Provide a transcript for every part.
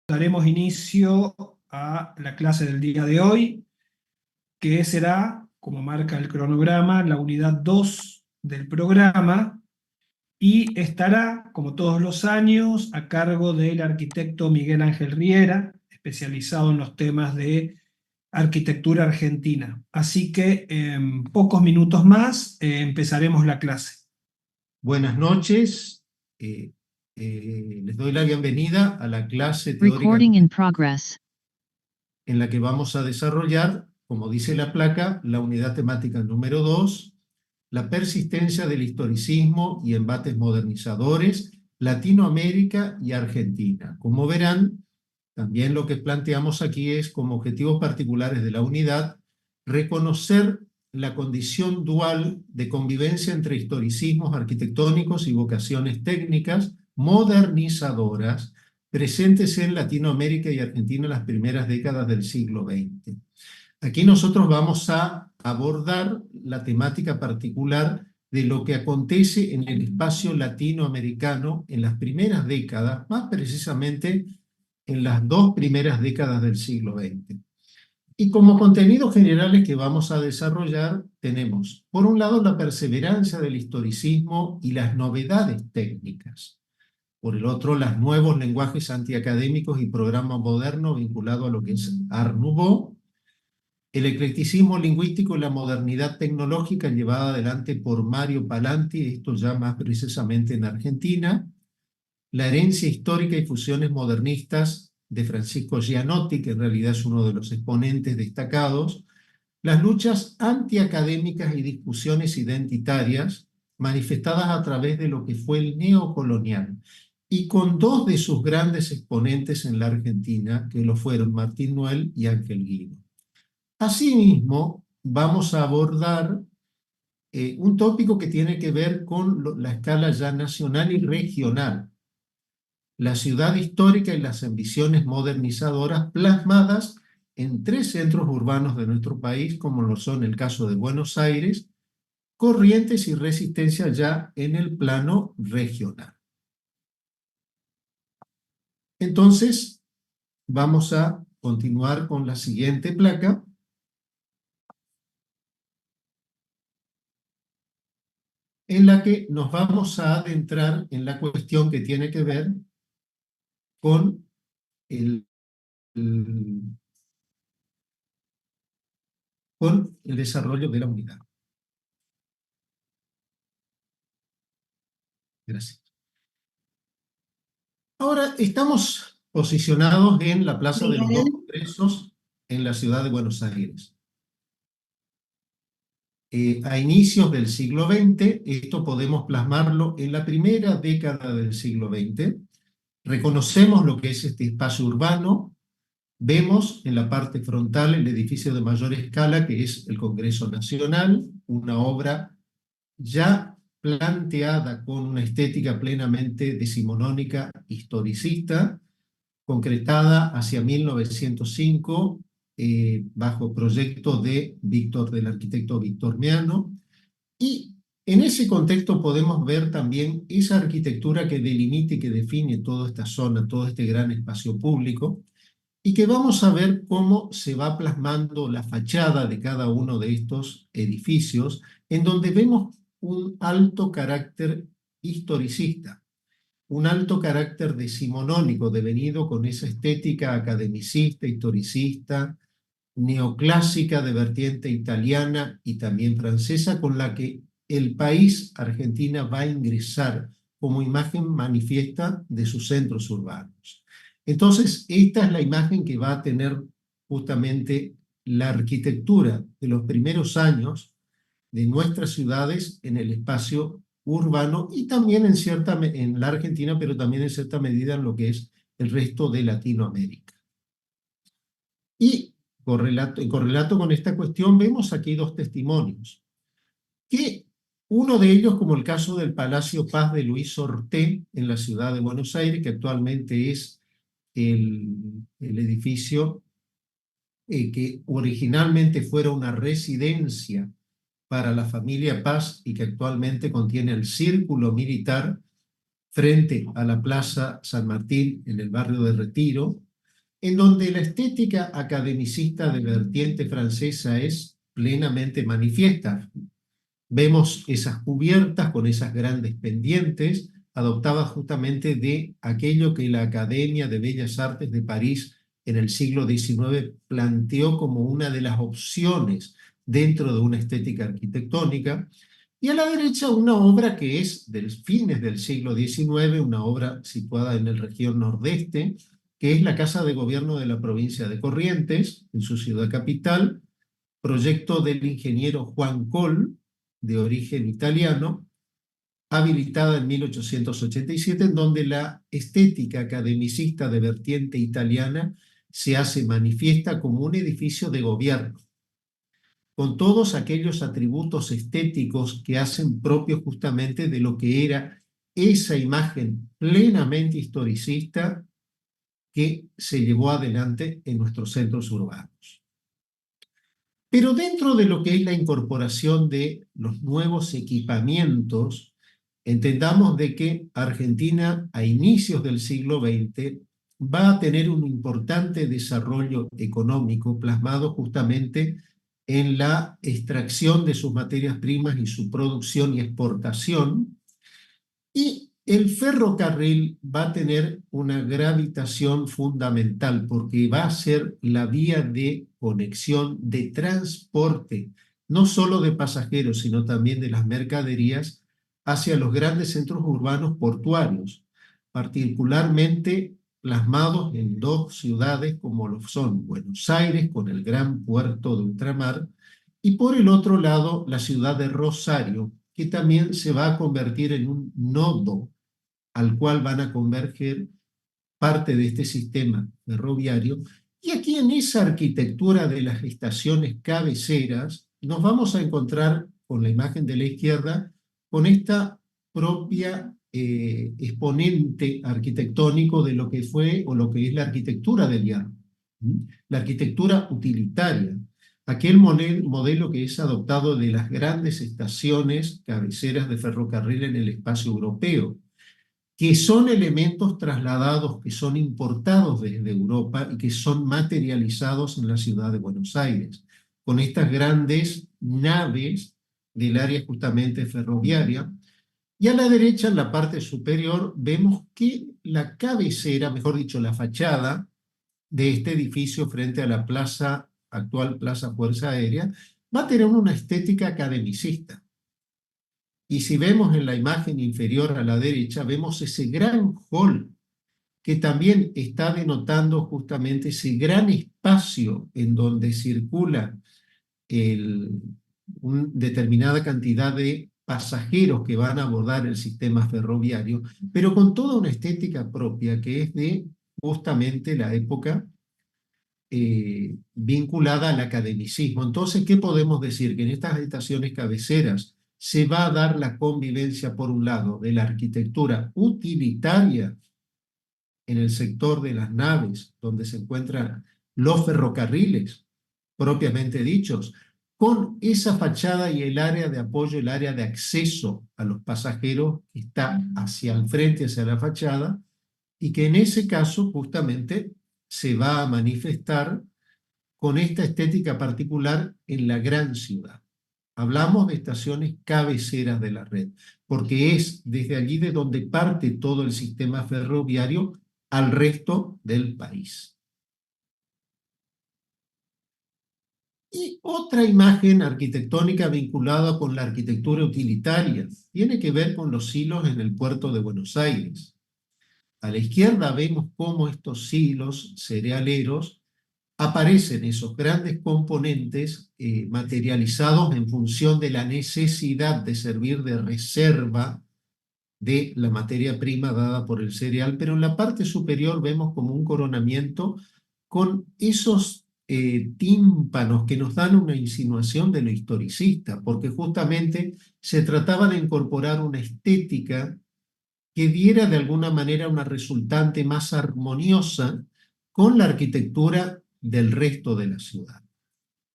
Daremos inicio a la clase del día de hoy, que será, como marca el cronograma, la unidad 2 del programa y estará, como todos los años, a cargo del arquitecto Miguel Ángel Riera, especializado en los temas de arquitectura argentina. Así que en pocos minutos más empezaremos la clase. Buenas noches, les doy la bienvenida a la clase teórica Recording in progress. en la que vamos a desarrollar, como dice la placa, la unidad temática número 2, la persistencia del historicismo y embates modernizadores, Latinoamérica y Argentina. Como verán, también lo que planteamos aquí es, como objetivos particulares de la unidad, reconocer la condición dual de convivencia entre historicismos arquitectónicos y vocaciones técnicas modernizadoras presentes en Latinoamérica y Argentina en las primeras décadas del siglo XX. Aquí nosotros vamos a abordar la temática particular de lo que acontece en el espacio latinoamericano en las primeras décadas, más precisamente en las dos primeras décadas del siglo XX. Y como contenidos generales que vamos a desarrollar tenemos, por un lado, la perseverancia del historicismo y las novedades técnicas. Por el otro, los nuevos lenguajes antiacadémicos y programa moderno vinculado a lo que es Art Nouveau, el eclecticismo lingüístico y la modernidad tecnológica llevada adelante por Mario Palanti, esto ya más precisamente en Argentina, la herencia histórica y fusiones modernistas de Francisco Gianotti, que en realidad es uno de los exponentes destacados, las luchas antiacadémicas y discusiones identitarias manifestadas a través de lo que fue el neocolonial, y con dos de sus grandes exponentes en la Argentina, que lo fueron Martín Noel y Ángel Guido. Asimismo, vamos a abordar un tópico que tiene que ver con la escala ya nacional y regional, la ciudad histórica y las ambiciones modernizadoras plasmadas en tres centros urbanos de nuestro país, como lo son el caso de Buenos Aires, Corrientes y Resistencia ya en el plano regional. Entonces, vamos a continuar con la siguiente placa, en la que nos vamos a adentrar en la cuestión que tiene que ver con con el desarrollo de la unidad. Gracias. Ahora estamos posicionados en la Plaza de los Dos Congresos en la ciudad de Buenos Aires. A inicios del siglo XX, esto podemos plasmarlo en la primera década del siglo XX, reconocemos lo que es este espacio urbano, vemos en la parte frontal el edificio de mayor escala que es el Congreso Nacional, una obra ya planteada con una estética plenamente decimonónica historicista, concretada hacia 1905 bajo proyecto del arquitecto Víctor Meano, y en ese contexto podemos ver también esa arquitectura que delimita y que define toda esta zona, todo este gran espacio público, y que vamos a ver cómo se va plasmando la fachada de cada uno de estos edificios, en donde vemos un alto carácter historicista, un alto carácter decimonónico, devenido con esa estética academicista, historicista, neoclásica de vertiente italiana y también francesa, con la que el país, Argentina, va a ingresar como imagen manifiesta de sus centros urbanos. Entonces, esta es la imagen que va a tener justamente la arquitectura de los primeros años de nuestras ciudades en el espacio urbano y también en la Argentina, pero también en cierta medida en lo que es el resto de Latinoamérica. Y en correlato con esta cuestión vemos aquí dos testimonios, que uno de ellos, como el caso del Palacio Paz de Luis Orté en la ciudad de Buenos Aires, que actualmente es el edificio que originalmente fuera una residencia para la familia Paz y que actualmente contiene el Círculo Militar frente a la Plaza San Martín en el barrio de Retiro, en donde la estética academicista de vertiente francesa es plenamente manifiesta. Vemos esas cubiertas con esas grandes pendientes, adoptadas justamente de aquello que la Academia de Bellas Artes de París en el siglo XIX planteó como una de las opciones dentro de una estética arquitectónica. Y a la derecha una obra que es de fines del siglo XIX, una obra situada en la región nordeste, que es la Casa de Gobierno de la provincia de Corrientes, en su ciudad capital, proyecto del ingeniero Juan Coll, de origen italiano, habilitada en 1887, en donde la estética academicista de vertiente italiana se hace manifiesta como un edificio de gobierno, con todos aquellos atributos estéticos que hacen propio justamente de lo que era esa imagen plenamente historicista que se llevó adelante en nuestros centros urbanos. Pero dentro de lo que es la incorporación de los nuevos equipamientos, entendamos de que Argentina a inicios del siglo XX va a tener un importante desarrollo económico plasmado justamente en la extracción de sus materias primas y su producción y exportación, y el ferrocarril va a tener una gravitación fundamental porque va a ser la vía de conexión de transporte, no solo de pasajeros, sino también de las mercaderías hacia los grandes centros urbanos portuarios, particularmente plasmados en dos ciudades como lo son Buenos Aires, con el gran puerto de ultramar, y por el otro lado la ciudad de Rosario, que también se va a convertir en un nodo al cual van a converger parte de este sistema ferroviario. Y aquí en esa arquitectura de las estaciones cabeceras nos vamos a encontrar con la imagen de la izquierda, con esta propia exponente arquitectónico de lo que fue o lo que es la arquitectura del hierro, la arquitectura utilitaria, aquel modelo que es adoptado de las grandes estaciones cabeceras de ferrocarril en el espacio europeo, que son elementos trasladados, que son importados desde Europa y que son materializados en la ciudad de Buenos Aires, con estas grandes naves del área justamente ferroviaria. Y a la derecha, en la parte superior, vemos que la cabecera, mejor dicho, la fachada de este edificio frente a la plaza, actual Plaza Fuerza Aérea, va a tener una estética academicista. Y si vemos en la imagen inferior a la derecha, vemos ese gran hall que también está denotando justamente ese gran espacio en donde circula una determinada cantidad de pasajeros que van a abordar el sistema ferroviario, pero con toda una estética propia que es de justamente la época vinculada al academicismo. Entonces, ¿qué podemos decir? Que en estas estaciones cabeceras se va a dar la convivencia, por un lado, de la arquitectura utilitaria en el sector de las naves, donde se encuentran los ferrocarriles, propiamente dichos, con esa fachada y el área de apoyo, el área de acceso a los pasajeros que está hacia el frente, hacia la fachada, y que en ese caso justamente se va a manifestar con esta estética particular en la gran ciudad. Hablamos de estaciones cabeceras de la red, porque es desde allí de donde parte todo el sistema ferroviario al resto del país. Y otra imagen arquitectónica vinculada con la arquitectura utilitaria tiene que ver con los hilos en el puerto de Buenos Aires. A la izquierda vemos cómo estos hilos cerealeros aparecen esos grandes componentes materializados en función de la necesidad de servir de reserva de la materia prima dada por el cereal, pero en la parte superior vemos como un coronamiento con esos tímpanos que nos dan una insinuación de lo historicista, porque justamente se trataba de incorporar una estética que diera de alguna manera una resultante más armoniosa con la arquitectura del resto de la ciudad.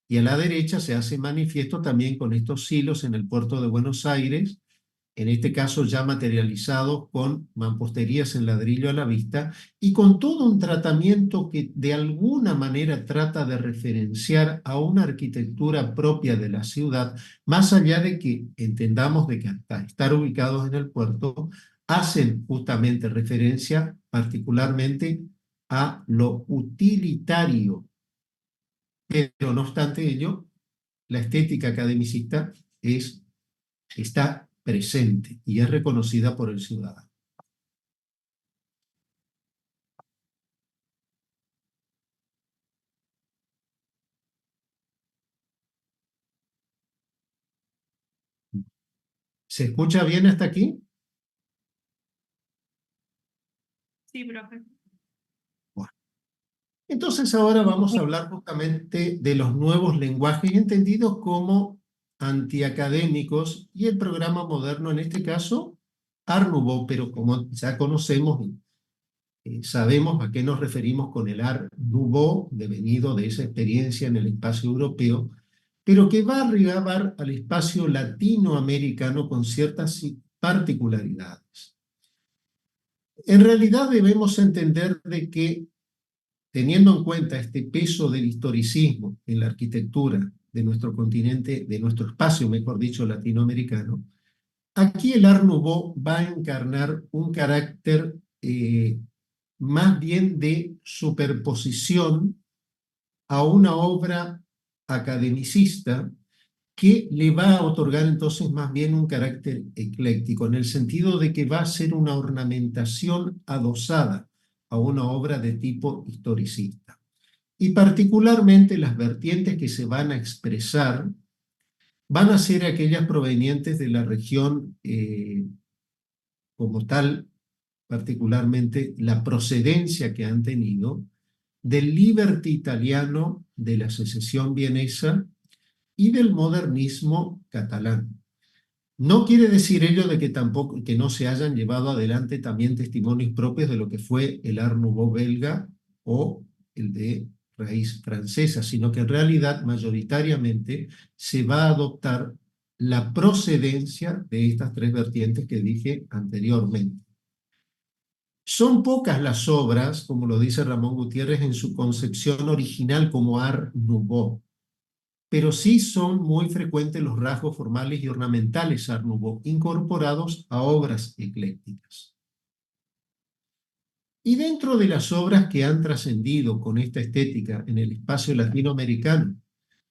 Y a la derecha se hace manifiesto también con estos hilos en el puerto de Buenos Aires, en este caso ya materializados con mamposterías en ladrillo a la vista y con todo un tratamiento que de alguna manera trata de referenciar a una arquitectura propia de la ciudad, más allá de que entendamos de que hasta estar ubicados en el puerto hacen justamente referencia particularmente a lo utilitario, pero no obstante ello, la estética academicista está presente y es reconocida por el ciudadano. ¿Se escucha bien hasta aquí? Sí, profe. Bueno. Entonces ahora vamos a hablar justamente de los nuevos lenguajes entendidos como antiacadémicos y el programa moderno, en este caso, Art Nouveau, pero como ya conocemos sabemos a qué nos referimos con el Art Nouveau, devenido de esa experiencia en el espacio europeo, pero que va a arribar al espacio latinoamericano con ciertas particularidades. En realidad debemos entender de que, teniendo en cuenta este peso del historicismo en la arquitectura de nuestro continente, de nuestro espacio, mejor dicho, latinoamericano, aquí el Art Nouveau va a encarnar un carácter más bien de superposición a una obra academicista que le va a otorgar entonces más bien un carácter ecléctico, en el sentido de que va a ser una ornamentación adosada a una obra de tipo historicista. Y particularmente las vertientes que se van a expresar van a ser aquellas provenientes de la región como tal, particularmente la procedencia que han tenido del liberty italiano, de la secesión vienesa y del modernismo catalán. No quiere decir ello de que tampoco que no se hayan llevado adelante también testimonios propios de lo que fue el Art Nouveau belga o el de raíz francesa, sino que en realidad mayoritariamente se va a adoptar la procedencia de estas tres vertientes que dije anteriormente. Son pocas las obras, como lo dice Ramón Gutiérrez, en su concepción original como Art Nouveau, pero sí son muy frecuentes los rasgos formales y ornamentales Art Nouveau, incorporados a obras eclécticas. Y dentro de las obras que han trascendido con esta estética en el espacio latinoamericano,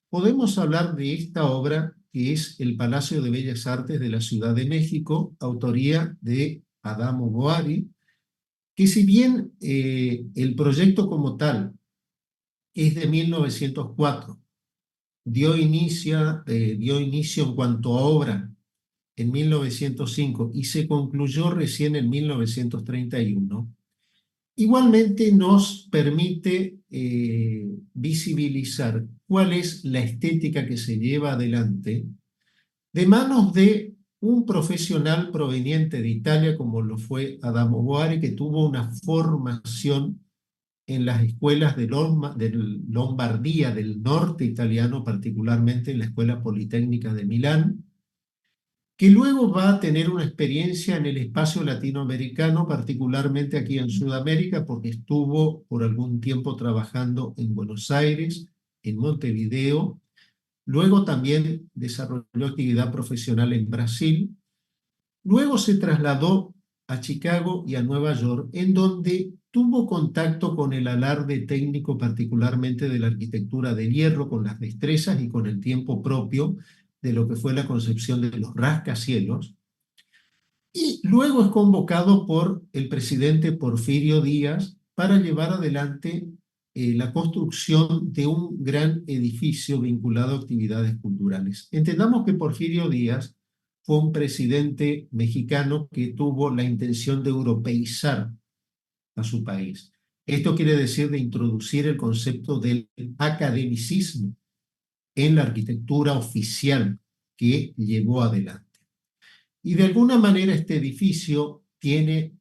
podemos hablar de esta obra que es el Palacio de Bellas Artes de la Ciudad de México, autoría de Adamo Boari, que si bien el proyecto como tal es de 1904, dio inicio en cuanto a obra en 1905 y se concluyó recién en 1931, igualmente nos permite visibilizar cuál es la estética que se lleva adelante de manos de un profesional proveniente de Italia, como lo fue Adamo Boari, que tuvo una formación en las escuelas de Lombardía, del norte italiano, particularmente en la Escuela Politécnica de Milán, que luego va a tener una experiencia en el espacio latinoamericano, particularmente aquí en Sudamérica, porque estuvo por algún tiempo trabajando en Buenos Aires, en Montevideo. Luego también desarrolló actividad profesional en Brasil. Luego se trasladó a Chicago y a Nueva York, en donde tuvo contacto con el alarde técnico, particularmente de la arquitectura del hierro, con las destrezas y con el tiempo propio de lo que fue la concepción de los rascacielos. Y luego es convocado por el presidente Porfirio Díaz para llevar adelante la construcción de un gran edificio vinculado a actividades culturales. Entendamos que Porfirio Díaz fue un presidente mexicano que tuvo la intención de europeizar a su país. Esto quiere decir de introducir el concepto del academicismo en la arquitectura oficial que llevó adelante. Y de alguna manera este edificio tiene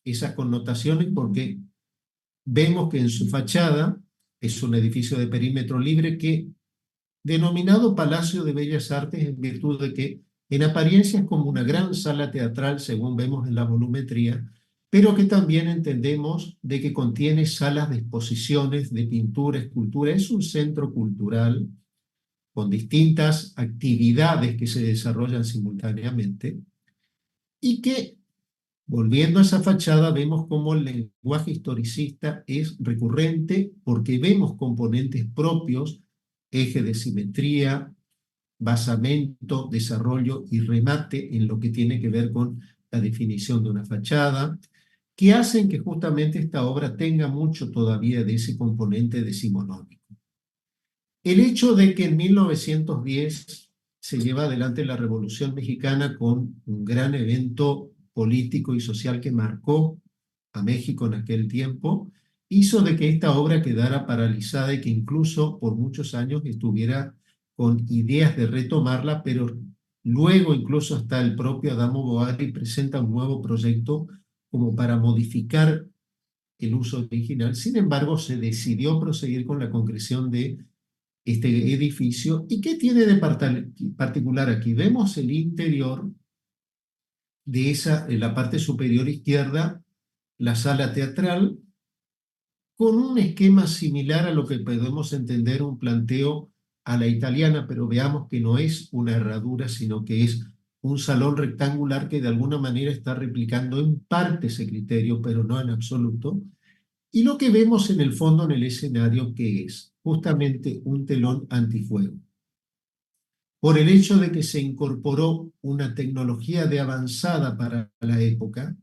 esas connotaciones porque vemos que en su fachada es un edificio de perímetro libre que, denominado Palacio de Bellas Artes, en virtud de que En apariencia es como una gran sala teatral, según vemos en la volumetría, pero que también entendemos de que contiene salas de exposiciones, de pintura, escultura. Es un centro cultural con distintas actividades que se desarrollan simultáneamente y que, volviendo a esa fachada, vemos cómo el lenguaje historicista es recurrente porque vemos componentes propios, eje de simetría, basamento, desarrollo y remate en lo que tiene que ver con la definición de una fachada, que hacen que justamente esta obra tenga mucho todavía de ese componente decimonónico. El hecho de que en 1910 se lleva adelante la Revolución Mexicana con un gran evento político y social que marcó a México en aquel tiempo, hizo de que esta obra quedara paralizada y que incluso por muchos años estuviera con ideas de retomarla, pero luego incluso hasta el propio Adamo Boari presenta un nuevo proyecto como para modificar el uso original. Sin embargo, se decidió proseguir con la concreción de este edificio. ¿Y qué tiene de particular aquí? Vemos el interior de esa, en la parte superior izquierda, la sala teatral, con un esquema similar a lo que podemos entender un planteo a la italiana, pero veamos que no es una herradura, sino que es un salón rectangular que de alguna manera está replicando en parte ese criterio, pero no en absoluto. Y lo que vemos en el fondo en el escenario, que es justamente un telón antifuego. Por el hecho de que se incorporó una tecnología de avanzada para la época,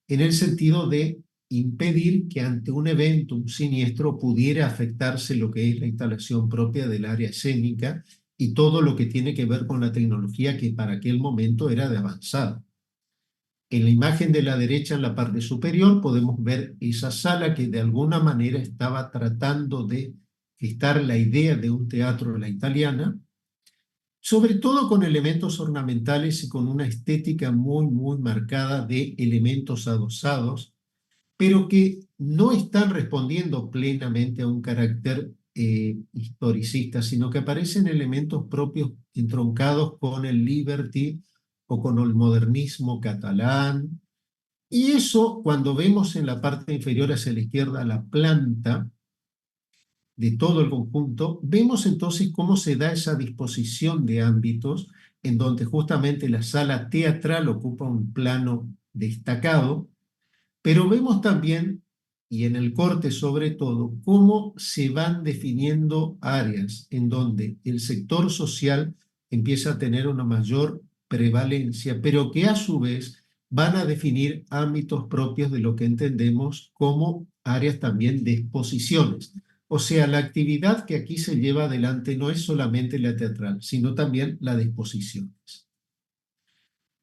en el sentido de impedir que ante un evento, un siniestro, pudiera afectarse lo que es la instalación propia del área escénica y todo lo que tiene que ver con la tecnología que para aquel momento era de avanzada. En la imagen de la derecha, en la parte superior, podemos ver esa sala que de alguna manera estaba tratando de gestar la idea de un teatro a la italiana, sobre todo con elementos ornamentales y con una estética muy, muy marcada de elementos adosados, pero que no están respondiendo plenamente a un carácter historicista, sino que aparecen elementos propios entroncados con el liberty o con el modernismo catalán. Y eso, cuando vemos en la parte inferior hacia la izquierda la planta de todo el conjunto, vemos entonces cómo se da esa disposición de ámbitos en donde justamente la sala teatral ocupa un plano destacado, pero vemos también, y en el corte sobre todo, cómo se van definiendo áreas en donde el sector social empieza a tener una mayor prevalencia, pero que a su vez van a definir ámbitos propios de lo que entendemos como áreas también de exposiciones. O sea, la actividad que aquí se lleva adelante no es solamente la teatral, sino también la de exposiciones.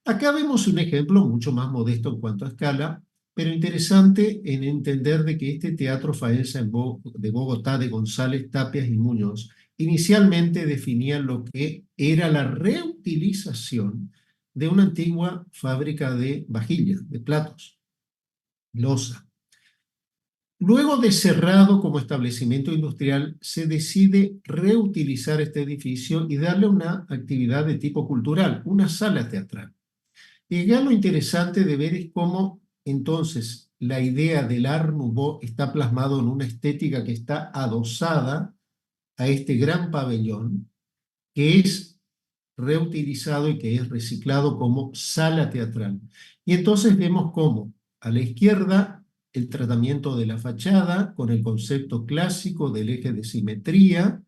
Acá vemos un ejemplo mucho más modesto en cuanto a escala, pero interesante en entender de que este teatro Faenza de Bogotá, de González, Tapias y Muñoz, inicialmente definía lo que era la reutilización de una antigua fábrica de vajillas, de platos, loza. Luego de cerrado como establecimiento industrial, se decide reutilizar este edificio y darle una actividad de tipo cultural, una sala teatral. Y ya lo interesante de ver es cómo entonces la idea del Art Nouveau está plasmado en una estética que está adosada a este gran pabellón, que es reutilizado y que es reciclado como sala teatral. Y entonces vemos cómo a la izquierda el tratamiento de la fachada con el concepto clásico del eje de simetría,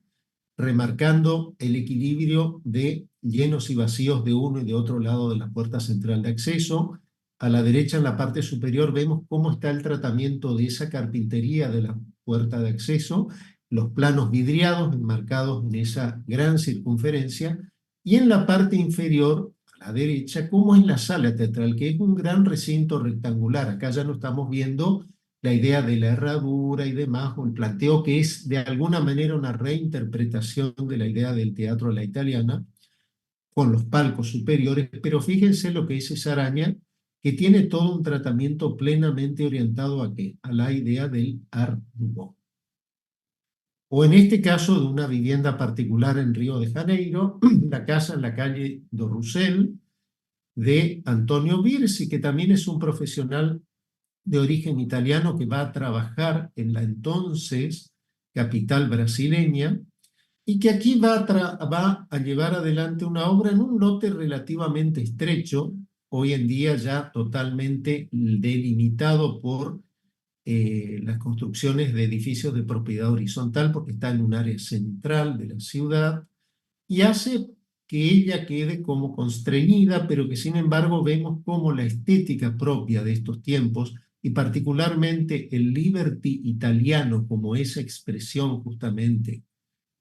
remarcando el equilibrio de llenos y vacíos de uno y de otro lado de la puerta central de acceso. A la derecha, en la parte superior, vemos cómo está el tratamiento de esa carpintería de la puerta de acceso, los planos vidriados enmarcados en esa gran circunferencia, y en la parte inferior, a la derecha, cómo es la sala teatral, que es un gran recinto rectangular. Acá ya no estamos viendo la idea de la herradura y demás, o el planteo que es de alguna manera una reinterpretación de la idea del teatro a la italiana, con los palcos superiores, pero fíjense lo que es esa araña, que tiene todo un tratamiento plenamente orientado ¿a qué? A la idea del Art Nouveau. O en este caso de una vivienda particular en Río de Janeiro, la casa en la calle do Rossel, de Antonio Birsi, que también es un profesional de origen italiano que va a trabajar en la entonces capital brasileña, y que aquí va a llevar adelante una obra en un lote relativamente estrecho, hoy en día ya totalmente delimitado por las construcciones de edificios de propiedad horizontal, porque está en un área central de la ciudad, y hace que ella quede como constreñida, pero que sin embargo vemos como la estética propia de estos tiempos, y particularmente el liberty italiano como esa expresión justamente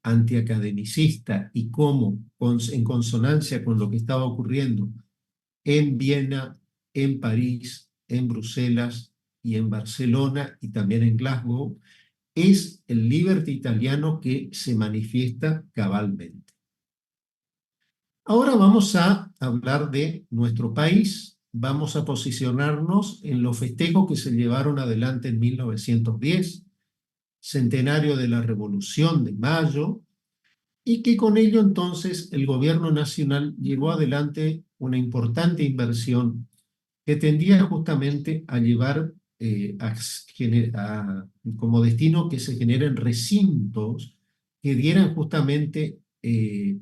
antiacademicista, y cómo en consonancia con lo que estaba ocurriendo en Viena, en París, en Bruselas y en Barcelona y también en Glasgow, es el liberty italiano que se manifiesta cabalmente. Ahora vamos a hablar de nuestro país. Vamos a posicionarnos en los festejos que se llevaron adelante en 1910, centenario de la Revolución de Mayo, y que con ello entonces el gobierno nacional llevó adelante una importante inversión que tendía justamente a llevar como destino que se generen recintos que dieran justamente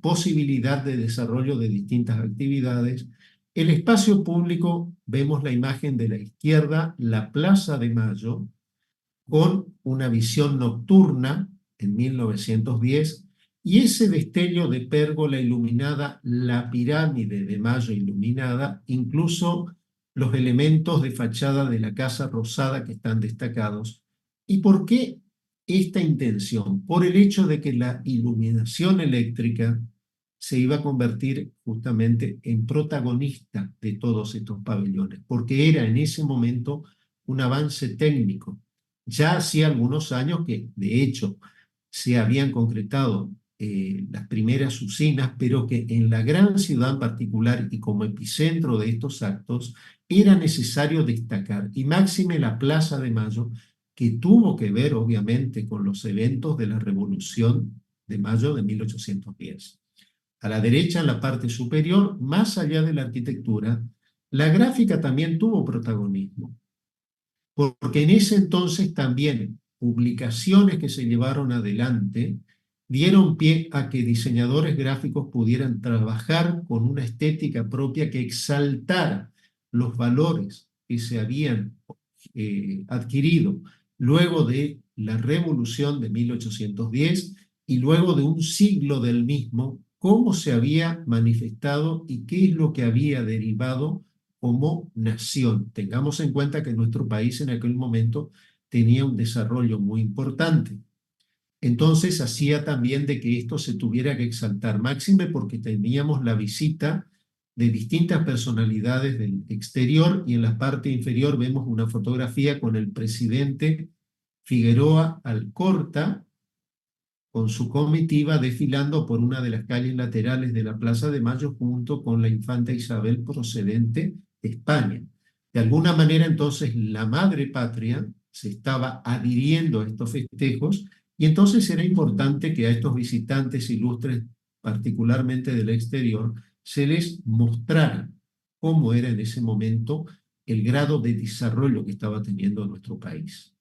posibilidad de desarrollo de distintas actividades. El espacio público, vemos la imagen de la izquierda, la Plaza de Mayo, con una visión nocturna en 1910, y ese destello de pérgola iluminada, la pirámide de Mayo iluminada, incluso los elementos de fachada de la Casa Rosada que están destacados. ¿Y por qué esta intención? Por el hecho de que la iluminación eléctrica se iba a convertir justamente en protagonista de todos estos pabellones, porque era en ese momento un avance técnico. Ya hacía algunos años que, de hecho, se habían concretado las primeras usinas, pero que en la gran ciudad en particular y como epicentro de estos actos era necesario destacar, y máxime la Plaza de Mayo, que tuvo que ver obviamente con los eventos de la Revolución de Mayo de 1810. A la derecha, en la parte superior, más allá de la arquitectura, la gráfica también tuvo protagonismo, porque en ese entonces también publicaciones que se llevaron adelante dieron pie a que diseñadores gráficos pudieran trabajar con una estética propia que exaltara los valores que se habían adquirido luego de la Revolución de 1810 y luego de un siglo del mismo, cómo se había manifestado y qué es lo que había derivado como nación. Tengamos en cuenta que nuestro país en aquel momento tenía un desarrollo muy importante. Entonces hacía también de que esto se tuviera que exaltar, máxime porque teníamos la visita de distintas personalidades del exterior, y en la parte inferior vemos una fotografía con el presidente Figueroa Alcorta con su comitiva desfilando por una de las calles laterales de la Plaza de Mayo junto con la infanta Isabel procedente de España. De alguna manera entonces la madre patria se estaba adhiriendo a estos festejos, y entonces era importante que a estos visitantes ilustres, particularmente del exterior, se les mostrara cómo era en ese momento el grado de desarrollo que estaba teniendo nuestro país.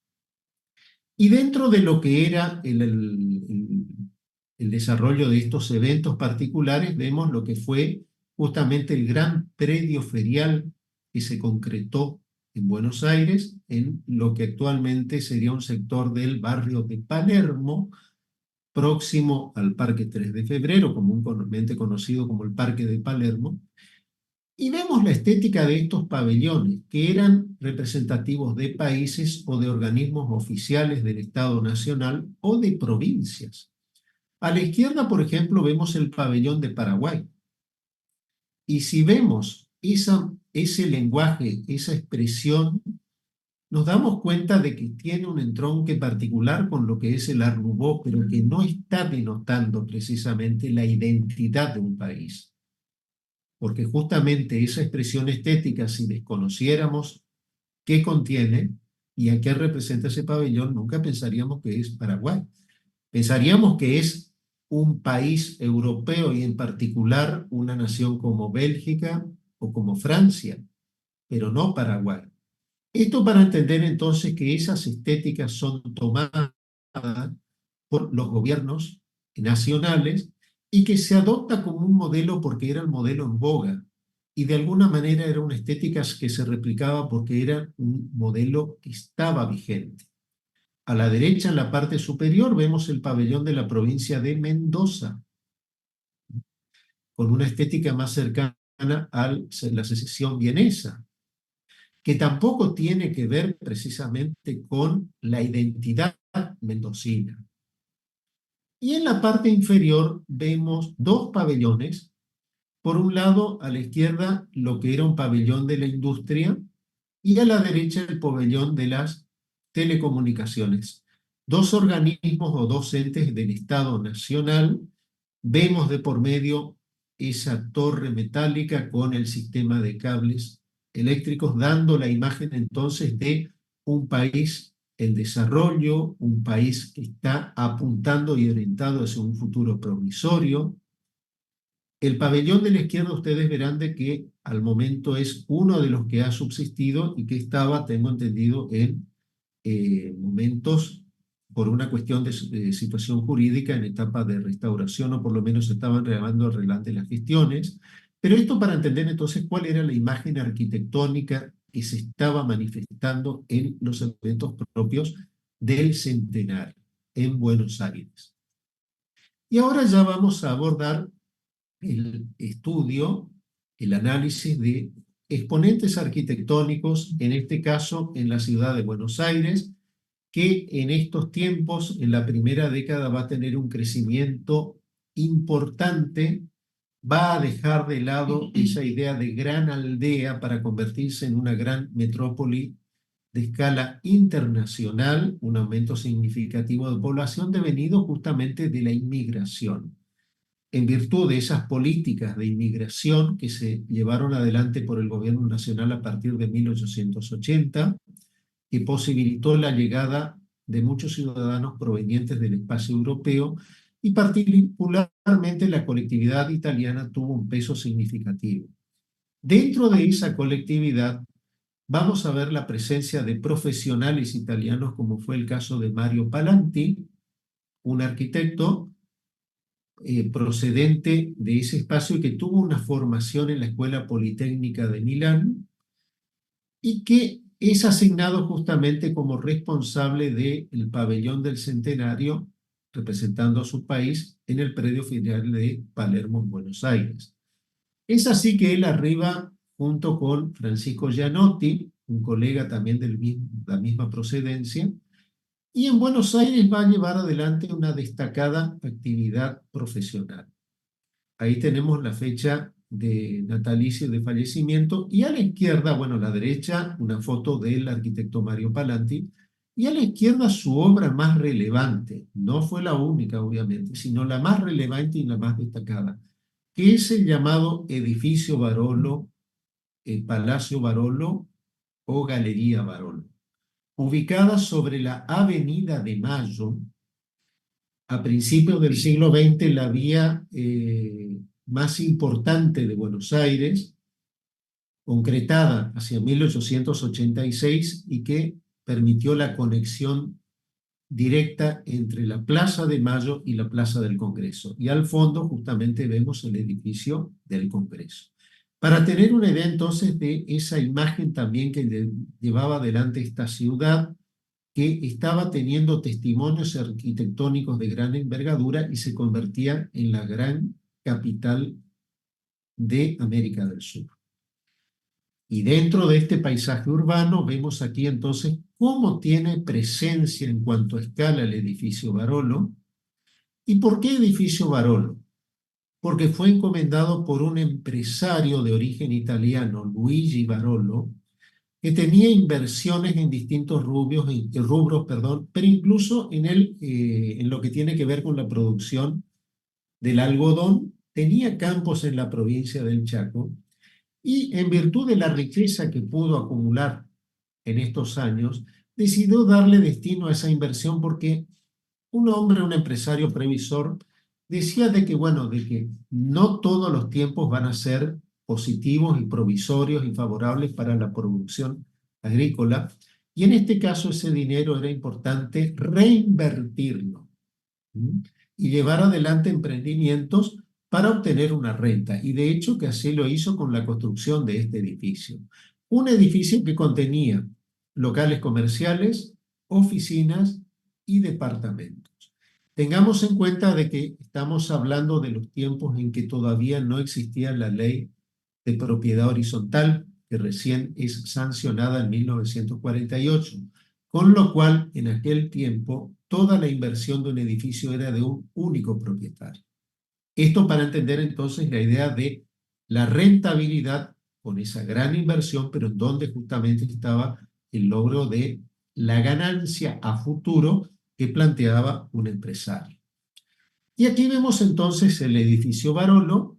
Y dentro de lo que era el desarrollo de estos eventos particulares, vemos lo que fue justamente el gran predio ferial que se concretó en Buenos Aires, en lo que actualmente sería un sector del barrio de Palermo, próximo al Parque 3 de Febrero, comúnmente conocido como el Parque de Palermo. Y vemos la estética de estos pabellones, que eran representativos de países o de organismos oficiales del Estado Nacional o de provincias. A la izquierda, por ejemplo, vemos el pabellón de Paraguay. Y si vemos ese lenguaje, esa expresión, nos damos cuenta de que tiene un entronque particular con lo que es el Art Nouveau, pero que no está denotando precisamente la identidad de un país. Porque justamente esa expresión estética, si desconociéramos qué contiene y a qué representa ese pabellón, nunca pensaríamos que es Paraguay. Pensaríamos que es un país europeo, y en particular una nación como Bélgica, o como Francia, pero no Paraguay. Esto para entender entonces que esas estéticas son tomadas por los gobiernos nacionales y que se adopta como un modelo porque era el modelo en boga y de alguna manera era una estética que se replicaba porque era un modelo que estaba vigente. A la derecha, en la parte superior, vemos el pabellón de la provincia de Mendoza, con una estética más cercana a la secesión vienesa, que tampoco tiene que ver precisamente con la identidad mendocina. Y en la parte inferior vemos dos pabellones. Por un lado, a la izquierda, lo que era un pabellón de la industria, y a la derecha, el pabellón de las telecomunicaciones. Dos organismos o dos entes del Estado Nacional. Vemos de por medio esa torre metálica con el sistema de cables eléctricos, dando la imagen entonces de un país en desarrollo, un país que está apuntando y orientado hacia un futuro promisorio. El pabellón de la izquierda ustedes verán de que al momento es uno de los que ha subsistido y que estaba, tengo entendido, en momentos por una cuestión de situación jurídica en etapa de restauración, o por lo menos estaban llevando adelante las gestiones. Pero esto para entender entonces cuál era la imagen arquitectónica que se estaba manifestando en los eventos propios del centenario en Buenos Aires. Y ahora ya vamos a abordar el estudio, el análisis de exponentes arquitectónicos, en este caso en la ciudad de Buenos Aires, que en estos tiempos, en la primera década, va a tener un crecimiento importante, va a dejar de lado esa idea de gran aldea para convertirse en una gran metrópoli de escala internacional, un aumento significativo de población devenido justamente de la inmigración. En virtud de esas políticas de inmigración que se llevaron adelante por el gobierno nacional a partir de 1880, que posibilitó la llegada de muchos ciudadanos provenientes del espacio europeo, y particularmente la colectividad italiana tuvo un peso significativo. Dentro de esa colectividad vamos a ver la presencia de profesionales italianos, como fue el caso de Mario Palanti, un arquitecto procedente de ese espacio y que tuvo una formación en la Escuela Politécnica de Milán y que es asignado justamente como responsable del pabellón del centenario, representando a su país en el predio filial de Palermo, en Buenos Aires. Es así que él arriba, junto con Francisco Gianotti, un colega también de la misma procedencia, y en Buenos Aires va a llevar adelante una destacada actividad profesional. Ahí tenemos la fecha de natalicio y de fallecimiento, y a la izquierda, bueno, a la derecha, una foto del arquitecto Mario Palanti, y a la izquierda su obra más relevante, no fue la única obviamente, sino la más relevante y la más destacada, que es el llamado Edificio Barolo, Palacio Barolo o Galería Barolo, ubicada sobre la Avenida de Mayo. A principios del siglo XX, la vía más importante de Buenos Aires, concretada hacia 1886 y que permitió la conexión directa entre la Plaza de Mayo y la Plaza del Congreso. Y al fondo justamente vemos el edificio del Congreso. Para tener una idea entonces de esa imagen también que llevaba adelante esta ciudad, que estaba teniendo testimonios arquitectónicos de gran envergadura y se convertía en la gran capital de América del Sur. Y dentro de este paisaje urbano vemos aquí entonces cómo tiene presencia en cuanto a escala el edificio Barolo. ¿Y por qué edificio Barolo? Porque fue encomendado por un empresario de origen italiano, Luigi Barolo, que tenía inversiones en distintos rubros, pero incluso en lo que tiene que ver con la producción del algodón. Tenía campos en la provincia del Chaco y en virtud de la riqueza que pudo acumular en estos años, decidió darle destino a esa inversión porque un hombre, un empresario previsor, decía de que, bueno, de que no todos los tiempos van a ser positivos y provisorios y favorables para la producción agrícola. Y en este caso ese dinero era importante reinvertirlo, ¿m? Y llevar adelante emprendimientos para obtener una renta. Y de hecho que así lo hizo con la construcción de este edificio. Un edificio que contenía locales comerciales, oficinas y departamentos. Tengamos en cuenta de que estamos hablando de los tiempos en que todavía no existía la ley de propiedad horizontal, que recién es sancionada en 1948, con lo cual en aquel tiempo toda la inversión de un edificio era de un único propietario. Esto para entender entonces la idea de la rentabilidad con esa gran inversión, pero en donde justamente estaba el logro de la ganancia a futuro que planteaba un empresario. Y aquí vemos entonces el edificio Barolo,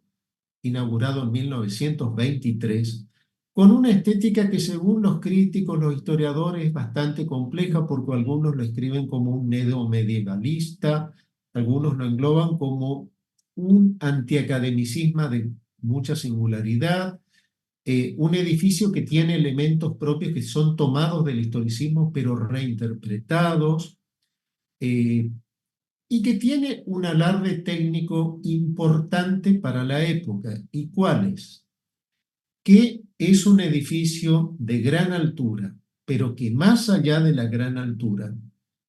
inaugurado en 1923, con una estética que según los críticos, los historiadores, es bastante compleja porque algunos lo escriben como un neomedievalista, algunos lo engloban como un antiacademicismo de mucha singularidad, un edificio que tiene elementos propios que son tomados del historicismo pero reinterpretados, y que tiene un alarde técnico importante para la época. ¿Y cuál es? Que es un edificio de gran altura, pero que más allá de la gran altura,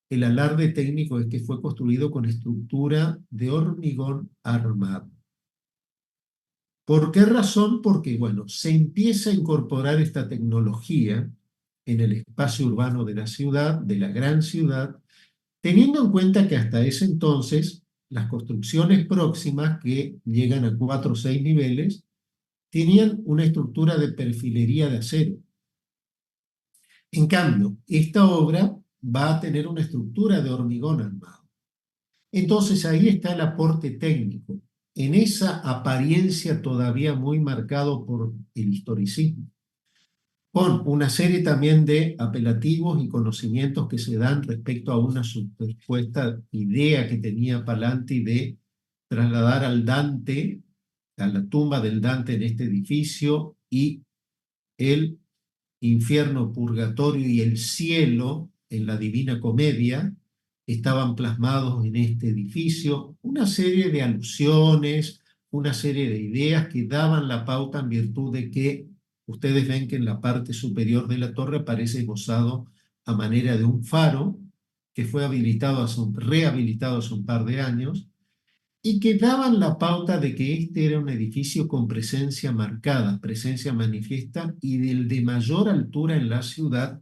el alarde técnico es que fue construido con estructura de hormigón armado. ¿Por qué razón? Porque, bueno, se empieza a incorporar esta tecnología en el espacio urbano de la ciudad, de la gran ciudad, teniendo en cuenta que hasta ese entonces las construcciones próximas, que llegan a 4 o 6 niveles, tenían una estructura de perfilería de acero. En cambio, esta obra va a tener una estructura de hormigón armado. Entonces ahí está el aporte técnico, en esa apariencia todavía muy marcado por el historicismo, con una serie también de apelativos y conocimientos que se dan respecto a una supuesta idea que tenía Palanti de trasladar al Dante, a la tumba del Dante en este edificio, y el infierno, purgatorio y el cielo en la Divina Comedia estaban plasmados en este edificio. Una serie de alusiones, una serie de ideas que daban la pauta en virtud de que ustedes ven que en la parte superior de la torre aparece esbozado a manera de un faro que fue rehabilitado hace un par de años, y que daban la pauta de que este era un edificio con presencia marcada, presencia manifiesta y del de mayor altura en la ciudad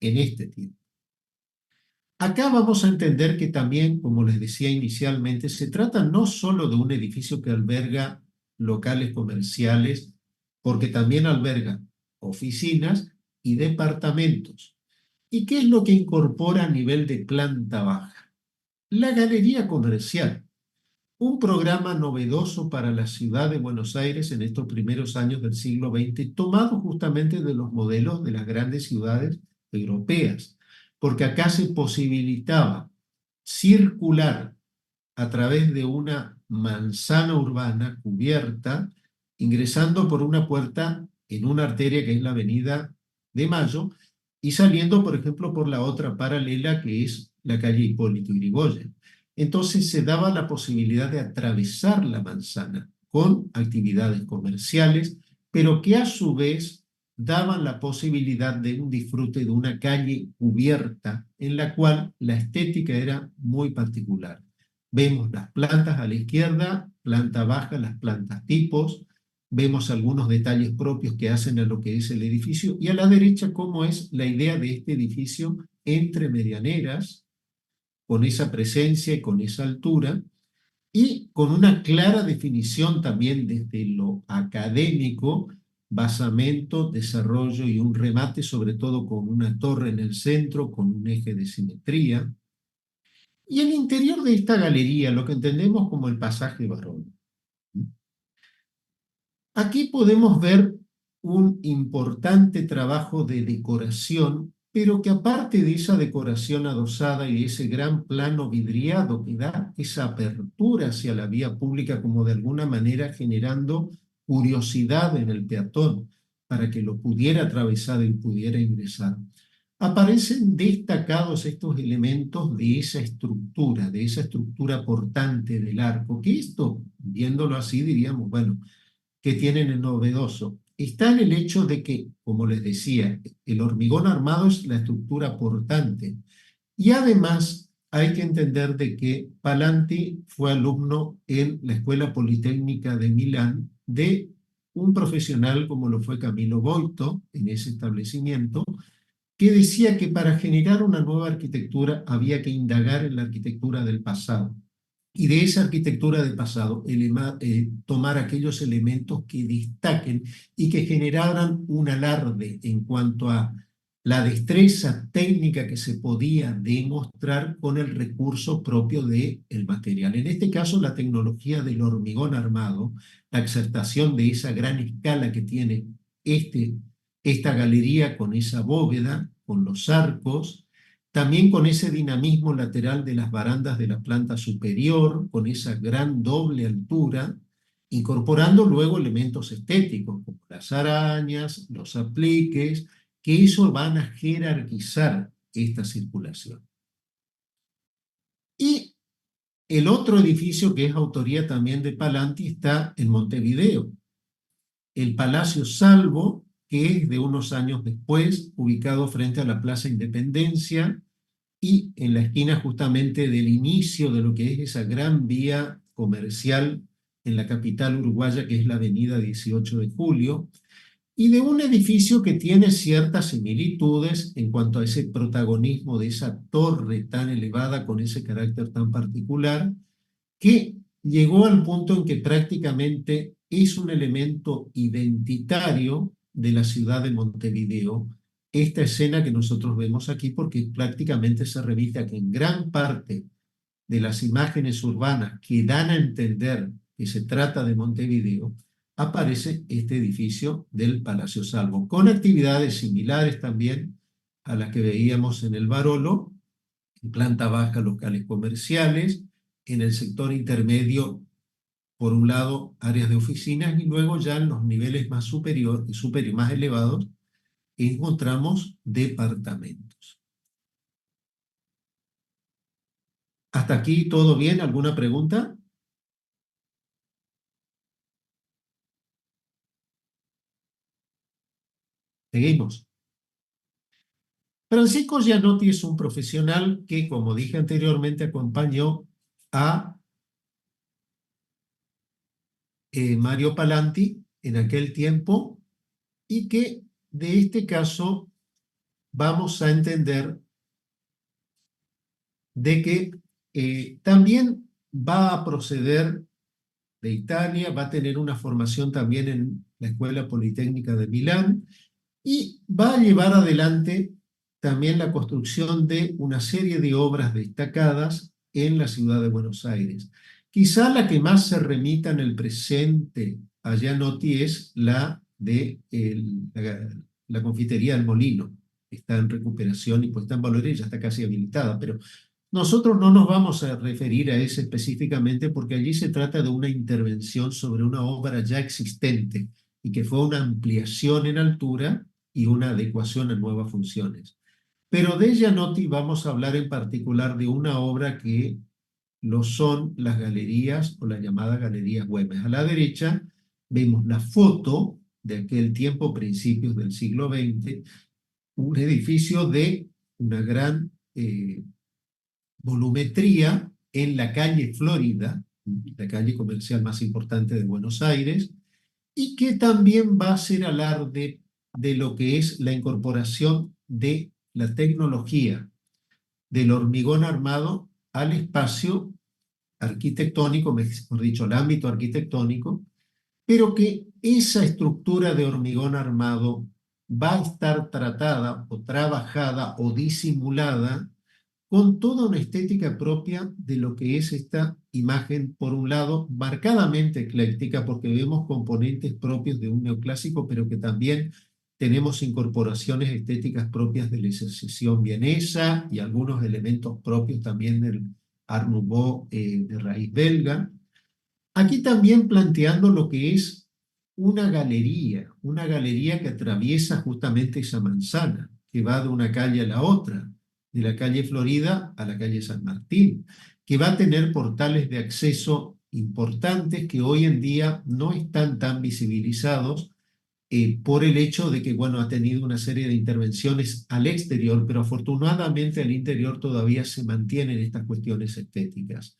en este tiempo. Acá vamos a entender que también, como les decía inicialmente, se trata no solo de un edificio que alberga locales comerciales, porque también alberga oficinas y departamentos. ¿Y qué es lo que incorpora a nivel de planta baja? La galería comercial. Un programa novedoso para la ciudad de Buenos Aires en estos primeros años del siglo XX, tomado justamente de los modelos de las grandes ciudades europeas, porque acá se posibilitaba circular a través de una manzana urbana cubierta, ingresando por una puerta en una arteria que es la Avenida de Mayo, y saliendo, por ejemplo, por la otra paralela que es la calle Hipólito Yrigoyen. Entonces se daba la posibilidad de atravesar la manzana con actividades comerciales, pero que a su vez daban la posibilidad de un disfrute de una calle cubierta en la cual la estética era muy particular. Vemos las plantas a la izquierda, planta baja, las plantas tipos, vemos algunos detalles propios que hacen a lo que es el edificio, y a la derecha cómo es la idea de este edificio entre medianeras, con esa presencia y con esa altura, y con una clara definición también desde lo académico, basamento, desarrollo y un remate, sobre todo con una torre en el centro, con un eje de simetría. Y el interior de esta galería, lo que entendemos como el pasaje Barolo. Aquí podemos ver un importante trabajo de decoración, pero que aparte de esa decoración adosada y ese gran plano vidriado que da esa apertura hacia la vía pública, como de alguna manera generando curiosidad en el peatón para que lo pudiera atravesar y pudiera ingresar, aparecen destacados estos elementos de esa estructura portante del arco, que esto, viéndolo así, diríamos, bueno, ¿qué tienen de novedoso? Está en el hecho de que, como les decía, el hormigón armado es la estructura portante. Y además hay que entender de que Palanti fue alumno en la Escuela Politécnica de Milán de un profesional como lo fue Camilo Boito en ese establecimiento, que decía que para generar una nueva arquitectura había que indagar en la arquitectura del pasado. Y de esa arquitectura del pasado, tomar aquellos elementos que destaquen y que generaran un alarde en cuanto a la destreza técnica que se podía demostrar con el recurso propio del material. En este caso, la tecnología del hormigón armado, la exaltación de esa gran escala que tiene esta galería con esa bóveda, con los arcos, también con ese dinamismo lateral de las barandas de la planta superior, con esa gran doble altura, incorporando luego elementos estéticos como las arañas, los apliques, que eso van a jerarquizar esta circulación. Y el otro edificio que es autoría también de Palanti está en Montevideo, el Palacio Salvo, que es de unos años después, ubicado frente a la Plaza Independencia y en la esquina justamente del inicio de lo que es esa gran vía comercial en la capital uruguaya, que es la avenida 18 de Julio, y de un edificio que tiene ciertas similitudes en cuanto a ese protagonismo de esa torre tan elevada con ese carácter tan particular, que llegó al punto en que prácticamente es un elemento identitario de la ciudad de Montevideo, esta escena que nosotros vemos aquí, porque prácticamente se remite a que en gran parte de las imágenes urbanas que dan a entender que se trata de Montevideo, aparece este edificio del Palacio Salvo, con actividades similares también a las que veíamos en el Barolo, en planta baja locales comerciales, en el sector intermedio, por un lado, áreas de oficinas, y luego ya en los niveles más más elevados, encontramos departamentos. ¿Hasta aquí todo bien? ¿Alguna pregunta? Seguimos. Francisco Gianotti es un profesional que, como dije anteriormente, acompañó a Mario Palanti en aquel tiempo, y que de este caso vamos a entender de que también va a proceder de Italia, va a tener una formación también en la Escuela Politécnica de Milán y va a llevar adelante también la construcción de una serie de obras destacadas en la ciudad de Buenos Aires. Quizá la que más se remita en el presente a Gianotti es la de la confitería del Molino. Está en recuperación y puesta en valor y ya está casi habilitada, pero nosotros no nos vamos a referir a ese específicamente porque allí se trata de una intervención sobre una obra ya existente y que fue una ampliación en altura y una adecuación a nuevas funciones. Pero de Gianotti vamos a hablar en particular de una obra que lo son las galerías o las llamadas galerías Güemes. A la derecha vemos la foto de aquel tiempo, principios del siglo XX, un edificio de una gran volumetría en la calle Florida, la calle comercial más importante de Buenos Aires, y que también va a ser alarde de lo que es la incorporación de la tecnología del hormigón armado al espacio arquitectónico, mejor dicho, al ámbito arquitectónico, pero que esa estructura de hormigón armado va a estar tratada o trabajada o disimulada con toda una estética propia de lo que es esta imagen, por un lado, marcadamente ecléctica, porque vemos componentes propios de un neoclásico, pero que también tenemos incorporaciones estéticas propias de la secesión vienesa y algunos elementos propios también del Art Nouveau de raíz belga. Aquí también planteando lo que es una galería que atraviesa justamente esa manzana, que va de una calle a la otra, de la calle Florida a la calle San Martín, que va a tener portales de acceso importantes que hoy en día no están tan visibilizados por el hecho de que, bueno, ha tenido una serie de intervenciones al exterior, pero afortunadamente al interior todavía se mantienen estas cuestiones estéticas.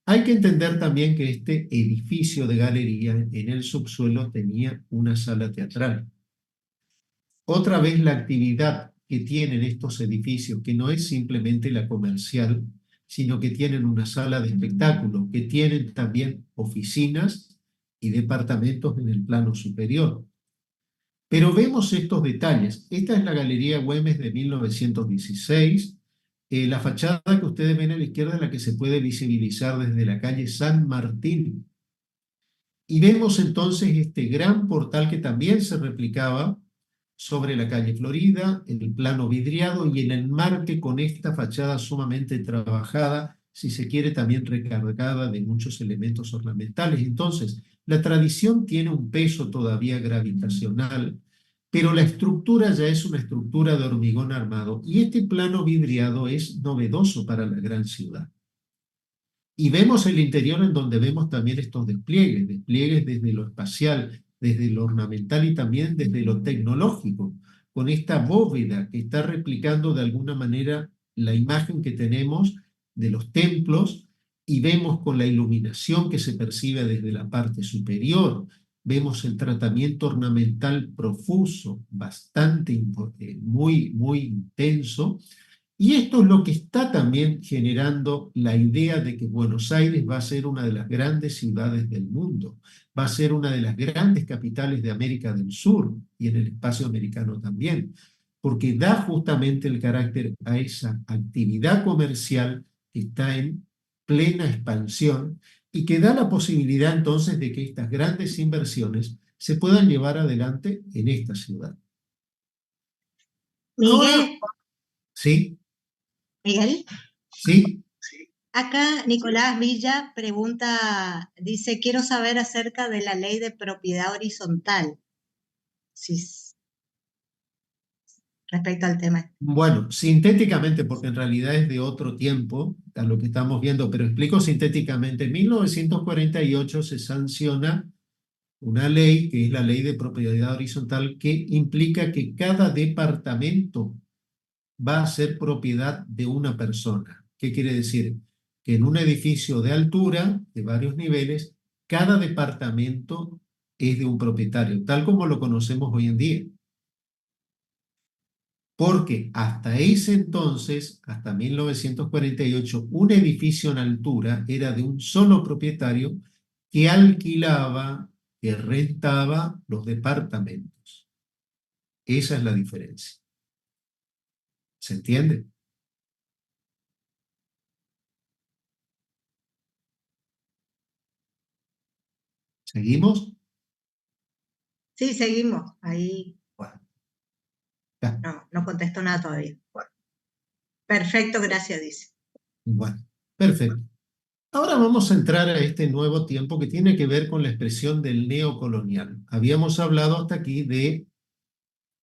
Hay que entender también que este edificio de galería en el subsuelo tenía una sala teatral. Otra vez la actividad que tienen estos edificios, que no es simplemente la comercial, sino que tienen una sala de espectáculos, que tienen también oficinas y departamentos en el plano superior. Pero vemos estos detalles. Esta es la Galería Güemes de 1916. La fachada que ustedes ven a la izquierda es la que se puede visibilizar desde la calle San Martín. Y vemos entonces este gran portal que también se replicaba sobre la calle Florida, en el plano vidriado y en el enmarque con esta fachada sumamente trabajada, si se quiere también recargada de muchos elementos ornamentales. Entonces, la tradición tiene un peso todavía gravitacional, pero la estructura ya es una estructura de hormigón armado y este plano vidriado es novedoso para la gran ciudad. Y vemos el interior en donde vemos también estos despliegues desde lo espacial, desde lo ornamental y también desde lo tecnológico, con esta bóveda que está replicando de alguna manera la imagen que tenemos de los templos y vemos con la iluminación que se percibe desde la parte superior, vemos el tratamiento ornamental profuso, bastante, muy intenso. Y esto es lo que está también generando la idea de que Buenos Aires va a ser una de las grandes ciudades del mundo, va a ser una de las grandes capitales de América del Sur y en el espacio americano también, porque da justamente el carácter a esa actividad comercial que está en plena expansión y que da la posibilidad entonces de que estas grandes inversiones se puedan llevar adelante en esta ciudad. Ahora, Miguel, ¿sí? Miguel, ¿Sí? acá Nicolás Villa pregunta, dice, quiero saber acerca de la ley de propiedad horizontal, respecto al tema. Bueno, sintéticamente, porque en realidad es de otro tiempo a lo que estamos viendo, pero explico sintéticamente. En 1948 se sanciona una ley, que es la ley de propiedad horizontal, que implica que cada departamento va a ser propiedad de una persona. ¿Qué quiere decir? Que en un edificio de altura, de varios niveles, cada departamento es de un propietario, tal como lo conocemos hoy en día. Porque hasta ese entonces, hasta 1948, un edificio en altura era de un solo propietario que alquilaba, que rentaba los departamentos. Esa es la diferencia. ¿Se entiende? ¿Seguimos? Sí, seguimos. Ahí Bueno, ya. no contestó nada todavía. Perfecto, gracias, dice. Bueno, perfecto. Ahora vamos a entrar a este nuevo tiempo que tiene que ver con la expresión del neocolonial. Habíamos hablado hasta aquí de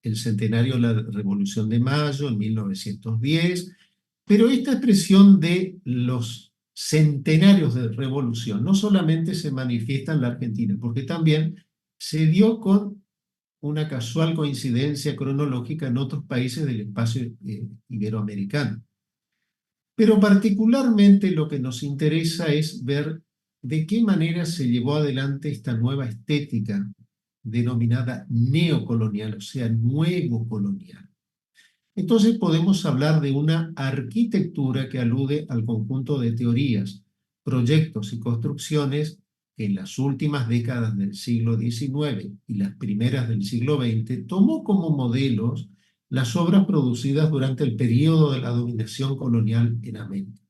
el centenario de la Revolución de Mayo en 1910, pero esta expresión de los centenarios de revolución no solamente se manifiesta en la Argentina, porque también se dio con una casual coincidencia cronológica en otros países del espacio iberoamericano. Pero particularmente lo que nos interesa es ver de qué manera se llevó adelante esta nueva estética denominada neocolonial, o sea, nuevo colonial. Entonces podemos hablar de una arquitectura que alude al conjunto de teorías, proyectos y construcciones que en las últimas décadas del siglo XIX y las primeras del siglo XX tomó como modelos las obras producidas durante el periodo de la dominación colonial en América.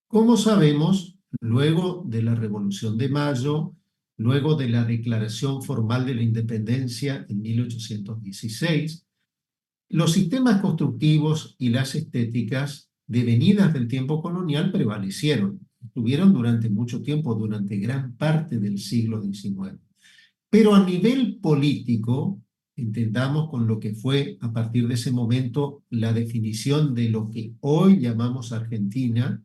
Como sabemos, luego de la Revolución de Mayo, luego de la declaración formal de la independencia en 1816, los sistemas constructivos y las estéticas devenidas del tiempo colonial prevalecieron, estuvieron durante mucho tiempo, durante gran parte del siglo XIX. Pero a nivel político, entendamos con lo que fue a partir de ese momento la definición de lo que hoy llamamos Argentina,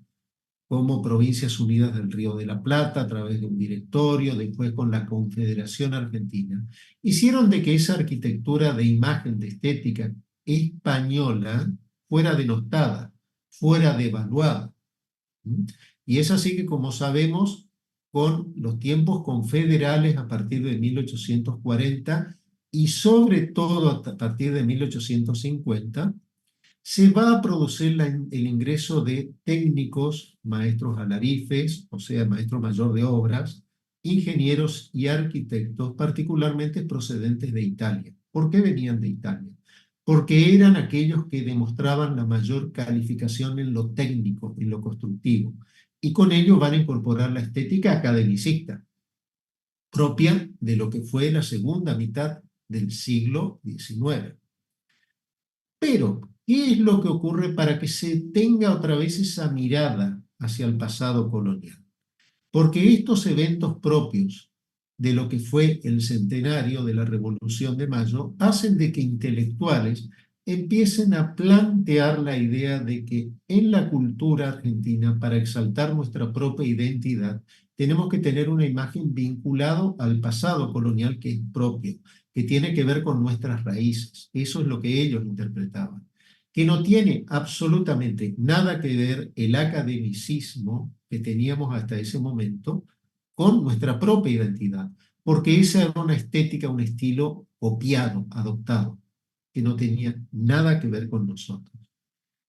como Provincias Unidas del Río de la Plata, a través de un directorio, después con la Confederación Argentina, hicieron de que esa arquitectura de imagen, de estética española, fuera denostada, fuera devaluada. Y es así que, como sabemos, con los tiempos confederales a partir de 1840 y sobre todo a partir de 1850, se va a producir el ingreso de técnicos, maestros alarifes, o sea, maestro mayor de obras, ingenieros y arquitectos, particularmente procedentes de Italia. ¿Por qué venían de Italia? Porque eran aquellos que demostraban la mayor calificación en lo técnico, en lo constructivo, y con ello van a incorporar la estética academicista, propia de lo que fue la segunda mitad del siglo XIX. Pero, ¿qué es lo que ocurre para que se tenga otra vez esa mirada hacia el pasado colonial? Porque estos eventos propios de lo que fue el centenario de la Revolución de Mayo hacen de que intelectuales empiecen a plantear la idea de que en la cultura argentina, para exaltar nuestra propia identidad, tenemos que tener una imagen vinculada al pasado colonial que es propio, que tiene que ver con nuestras raíces. Eso es lo que ellos interpretaban. Que no tiene absolutamente nada que ver el academicismo que teníamos hasta ese momento con nuestra propia identidad, porque esa era una estética, un estilo copiado, adoptado, que no tenía nada que ver con nosotros.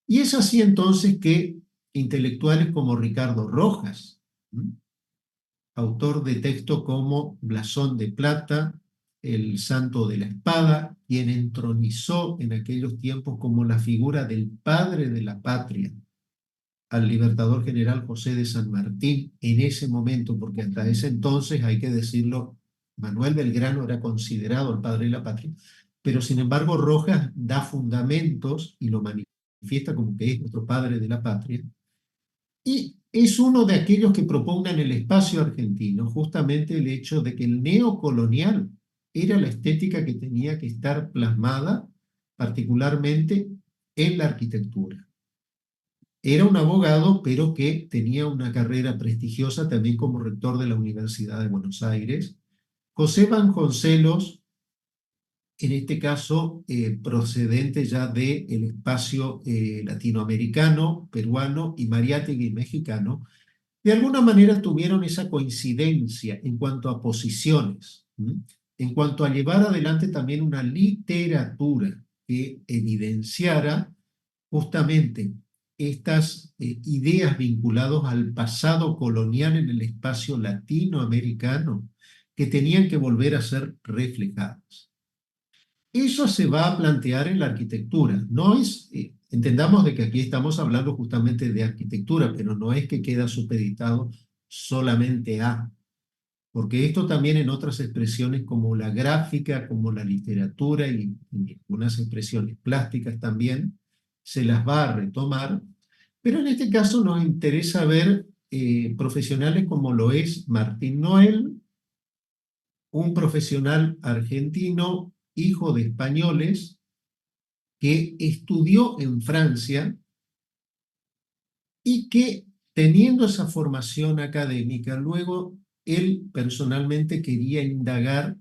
Y es así entonces que intelectuales como Ricardo Rojas, autor de textos como Blasón de Plata, El Santo de la Espada, quien entronizó en aquellos tiempos como la figura del padre de la patria al libertador general José de San Martín en ese momento, porque hasta ese entonces, hay que decirlo, Manuel Belgrano era considerado el padre de la patria, pero sin embargo Rojas da fundamentos y lo manifiesta como que es nuestro padre de la patria, y es uno de aquellos que propongan el espacio argentino justamente el hecho de que el neocolonial era la estética que tenía que estar plasmada particularmente en la arquitectura. Era un abogado, pero que tenía una carrera prestigiosa también como rector de la Universidad de Buenos Aires. José Vasconcelos, en este caso procedente ya del espacio latinoamericano, peruano y Mariátegui mexicano, de alguna manera tuvieron esa coincidencia en cuanto a posiciones, en cuanto a llevar adelante también una literatura que evidenciara justamente estas ideas vinculadas al pasado colonial en el espacio latinoamericano que tenían que volver a ser reflejadas. Eso se va a plantear en la arquitectura. No es, entendamos de que aquí estamos hablando justamente de arquitectura, pero no es que queda supeditado solamente a, porque esto también en otras expresiones como la gráfica, como la literatura y algunas expresiones plásticas también, se las va a retomar, pero en este caso nos interesa ver profesionales como lo es Martín Noel, un profesional argentino, hijo de españoles, que estudió en Francia y que, teniendo esa formación académica, luego él personalmente quería indagar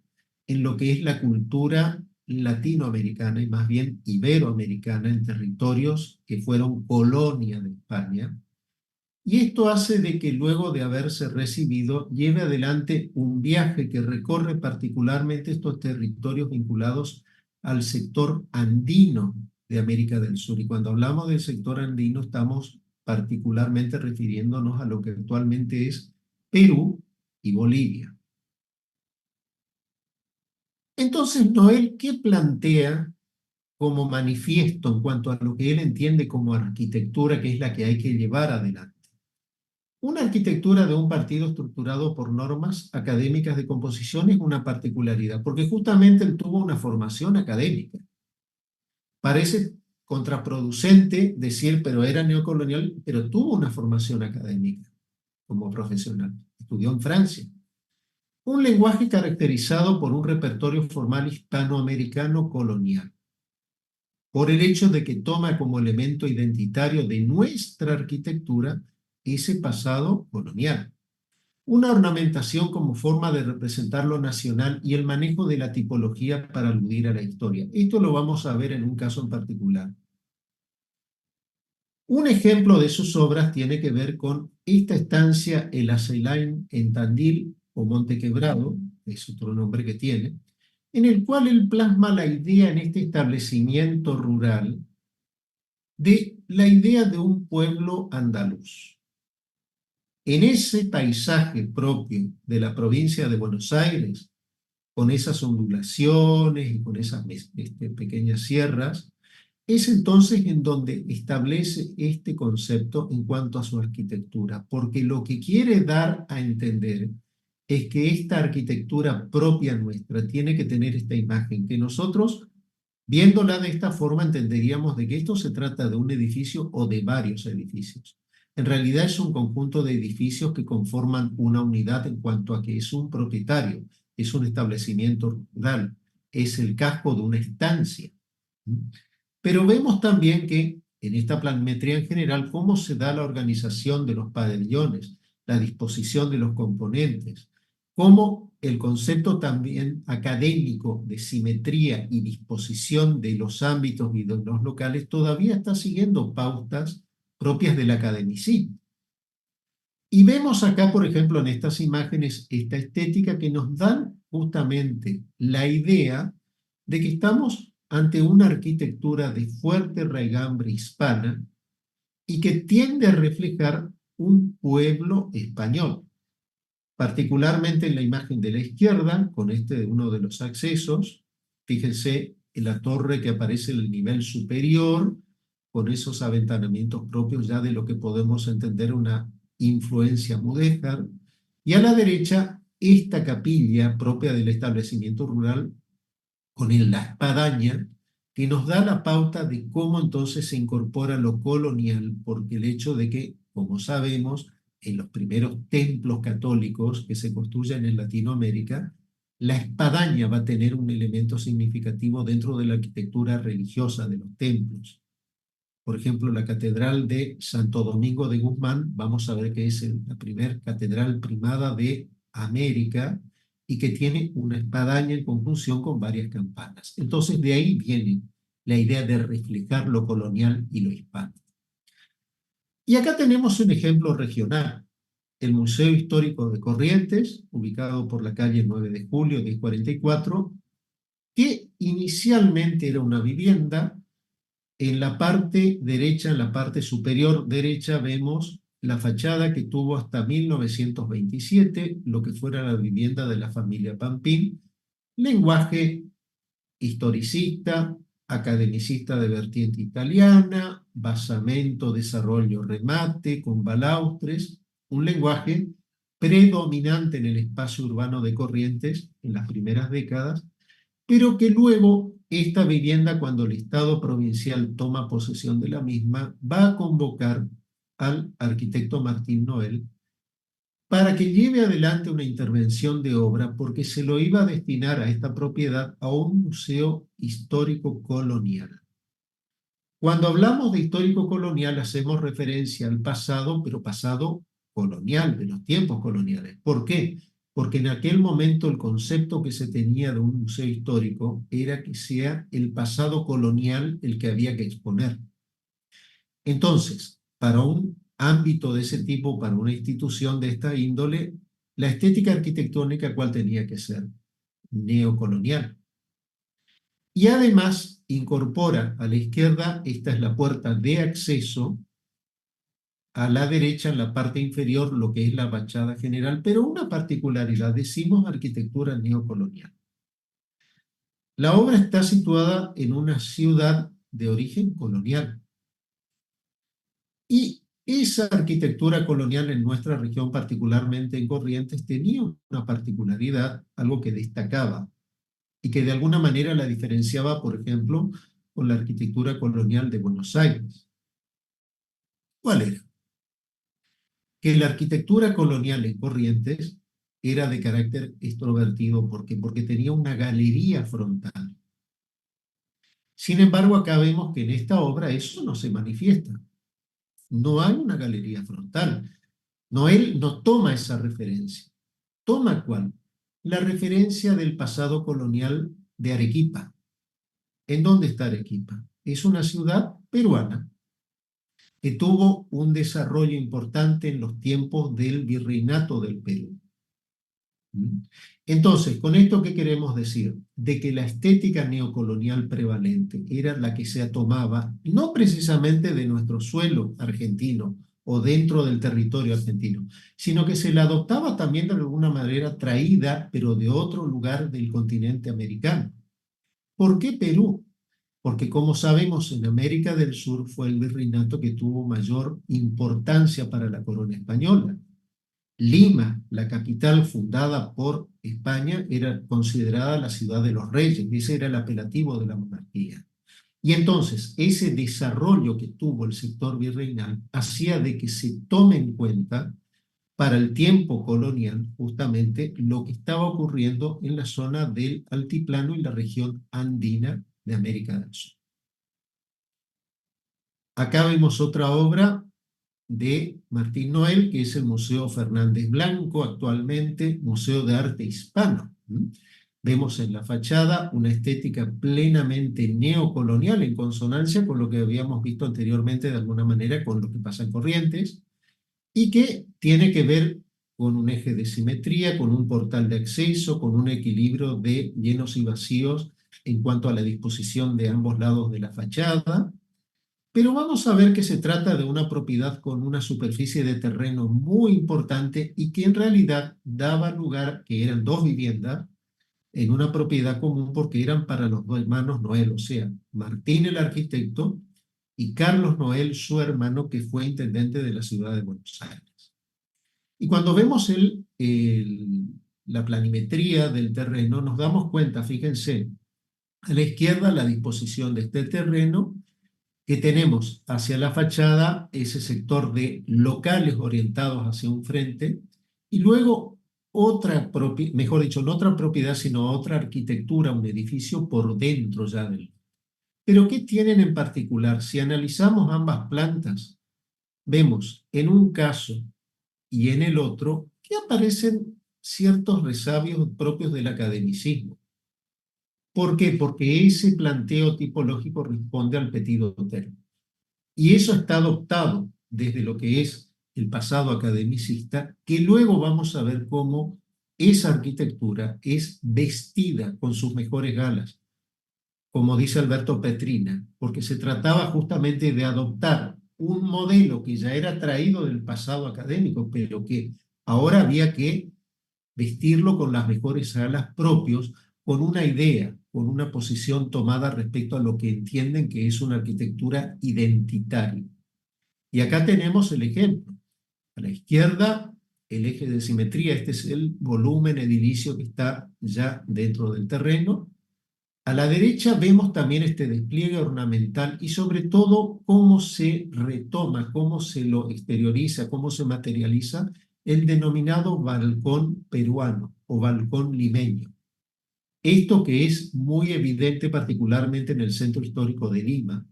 en lo que es la cultura latinoamericana y más bien iberoamericana en territorios que fueron colonia de España. Y esto hace de que luego de haberse recibido lleve adelante un viaje que recorre particularmente estos territorios vinculados al sector andino de América del Sur. Y cuando hablamos del sector andino estamos particularmente refiriéndonos a lo que actualmente es Perú y Bolivia. Entonces, Noel, ¿qué plantea como manifiesto en cuanto a lo que él entiende como arquitectura, que es la que hay que llevar adelante? Una arquitectura de un partido estructurado por normas académicas de composición es una particularidad, porque justamente él tuvo una formación académica. Parece contraproducente decir, pero era neocolonial, pero tuvo una formación académica como profesional. Estudió en Francia. Un lenguaje caracterizado por un repertorio formal hispanoamericano colonial, por el hecho de que toma como elemento identitario de nuestra arquitectura ese pasado colonial. Una ornamentación como forma de representar lo nacional y el manejo de la tipología para aludir a la historia. Esto lo vamos a ver en un caso en particular. Un ejemplo de sus obras tiene que ver con esta estancia, el Acelain en Tandil o Monte Quebrado, es otro nombre que tiene, en el cual él plasma la idea en este establecimiento rural de la idea de un pueblo andaluz. En ese paisaje propio de la provincia de Buenos Aires, con esas ondulaciones y con esas pequeñas sierras, es entonces en donde establece este concepto en cuanto a su arquitectura, porque lo que quiere dar a entender es que esta arquitectura propia nuestra tiene que tener esta imagen, que nosotros, viéndola de esta forma, entenderíamos de que esto se trata de un edificio o de varios edificios. En realidad es un conjunto de edificios que conforman una unidad en cuanto a que es un propietario, es un establecimiento rural, es el casco de una estancia. Pero vemos también que en esta planimetría en general, cómo se da la organización de los pabellones, la disposición de los componentes, cómo el concepto también académico de simetría y disposición de los ámbitos y de los locales todavía está siguiendo pautas propias del academicismo. Y vemos acá, por ejemplo, en estas imágenes, esta estética que nos dan justamente la idea de que estamos ante una arquitectura de fuerte raigambre hispana y que tiende a reflejar un pueblo español. Particularmente en la imagen de la izquierda, con uno de los accesos, fíjense en la torre que aparece en el nivel superior, con esos aventanamientos propios ya de lo que podemos entender una influencia mudéjar, y a la derecha esta capilla propia del establecimiento rural con la espadaña, que nos da la pauta de cómo entonces se incorpora lo colonial, porque el hecho de que, como sabemos, en los primeros templos católicos que se construyen en Latinoamérica, la espadaña va a tener un elemento significativo dentro de la arquitectura religiosa de los templos. Por ejemplo, la Catedral de Santo Domingo de Guzmán, vamos a ver que es la primera catedral primada de América y que tiene una espadaña en conjunción con varias campanas. Entonces, de ahí viene la idea de reflejar lo colonial y lo hispano. Y acá tenemos un ejemplo regional. El Museo Histórico de Corrientes, ubicado por la calle 9 de Julio de 44, que inicialmente era una vivienda. En la parte derecha, en la parte superior derecha, vemos la fachada que tuvo hasta 1927, lo que fuera la vivienda de la familia Pampín, lenguaje historicista, academicista de vertiente italiana, basamento, desarrollo, remate, con balaustres, un lenguaje predominante en el espacio urbano de Corrientes en las primeras décadas, pero que luego esta vivienda, cuando el Estado provincial toma posesión de la misma, va a convocar al arquitecto Martín Noel para que lleve adelante una intervención de obra porque se lo iba a destinar a esta propiedad a un museo histórico colonial. Cuando hablamos de histórico colonial hacemos referencia al pasado, pero pasado colonial, de los tiempos coloniales. ¿Por qué? Porque en aquel momento el concepto que se tenía de un museo histórico era que sea el pasado colonial el que había que exponer. Entonces, para un ámbito de ese tipo, para una institución de esta índole, la estética arquitectónica, ¿cuál tenía que ser? Neocolonial. Y además incorpora a la izquierda, esta es la puerta de acceso, a la derecha, en la parte inferior, lo que es la fachada general, pero una particularidad, decimos arquitectura neocolonial. La obra está situada en una ciudad de origen colonial. Y esa arquitectura colonial en nuestra región, particularmente en Corrientes, tenía una particularidad, algo que destacaba, y que de alguna manera la diferenciaba, por ejemplo, con la arquitectura colonial de Buenos Aires. ¿Cuál era? Que la arquitectura colonial en Corrientes era de carácter extrovertido. ¿Por qué? Porque tenía una galería frontal. Sin embargo, acá vemos que en esta obra eso no se manifiesta. No hay una galería frontal. Él no toma esa referencia. ¿Toma cuál? La referencia del pasado colonial de Arequipa. ¿En dónde está Arequipa? Es una ciudad peruana que tuvo un desarrollo importante en los tiempos del virreinato del Perú. Entonces, ¿con esto qué queremos decir? De que la estética neocolonial prevalente era la que se tomaba no precisamente de nuestro suelo argentino o dentro del territorio argentino, sino que se la adoptaba también de alguna manera traída, pero de otro lugar del continente americano. ¿Por qué Perú? Porque como sabemos, en América del Sur fue el virreinato que tuvo mayor importancia para la corona española. Lima, la capital fundada por España, era considerada la ciudad de los reyes, ese era el apelativo de la monarquía. Y entonces, ese desarrollo que tuvo el sector virreinal hacía de que se tome en cuenta para el tiempo colonial justamente lo que estaba ocurriendo en la zona del altiplano y la región andina de América del Sur. Acá vemos otra obra de Martín Noel, que es el Museo Fernández Blanco, actualmente Museo de Arte Hispano. Vemos en la fachada una estética plenamente neocolonial, en consonancia con lo que habíamos visto anteriormente de alguna manera con lo que pasa en Corrientes, y que tiene que ver con un eje de simetría, con un portal de acceso, con un equilibrio de llenos y vacíos en cuanto a la disposición de ambos lados de la fachada. Pero vamos a ver que se trata de una propiedad con una superficie de terreno muy importante y que en realidad daba lugar, que eran dos viviendas, en una propiedad común porque eran para los dos hermanos Noel, o sea, Martín el arquitecto y Carlos Noel, su hermano, que fue intendente de la ciudad de Buenos Aires. Y cuando vemos la planimetría del terreno, nos damos cuenta, fíjense, a la izquierda la disposición de este terreno, que tenemos hacia la fachada ese sector de locales orientados hacia un frente, y luego otra propiedad, mejor dicho, no otra propiedad, sino otra arquitectura, un edificio por dentro ya del. Pero ¿qué tienen en particular? Si analizamos ambas plantas, vemos en un caso y en el otro que aparecen ciertos resabios propios del academicismo. ¿Por qué? Porque ese planteo tipológico responde al petit hôtel. Y eso está adoptado desde lo que es el pasado academicista, que luego vamos a ver cómo esa arquitectura es vestida con sus mejores galas, como dice Alberto Petrina, porque se trataba justamente de adoptar un modelo que ya era traído del pasado académico, pero que ahora había que vestirlo con las mejores galas propios, con una idea, con una posición tomada respecto a lo que entienden que es una arquitectura identitaria. Y acá tenemos el ejemplo. A la izquierda, el eje de simetría, este es el volumen edilicio que está ya dentro del terreno. A la derecha vemos también este despliegue ornamental y sobre todo cómo se retoma, cómo se lo exterioriza, cómo se materializa el denominado balcón peruano o balcón limeño. Esto que es muy evidente particularmente en el centro histórico de Lima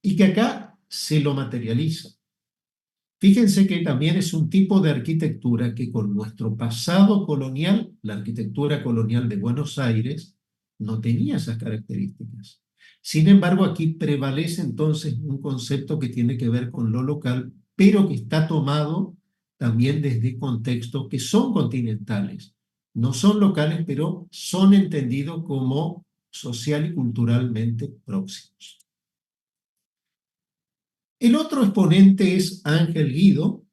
y que acá se lo materializa. Fíjense que también es un tipo de arquitectura que con nuestro pasado colonial, la arquitectura colonial de Buenos Aires, no tenía esas características. Sin embargo, aquí prevalece entonces un concepto que tiene que ver con lo local, pero que está tomado también desde contextos que son continentales. No son locales, pero son entendidos como social y culturalmente próximos. El otro exponente es Ángel Guido,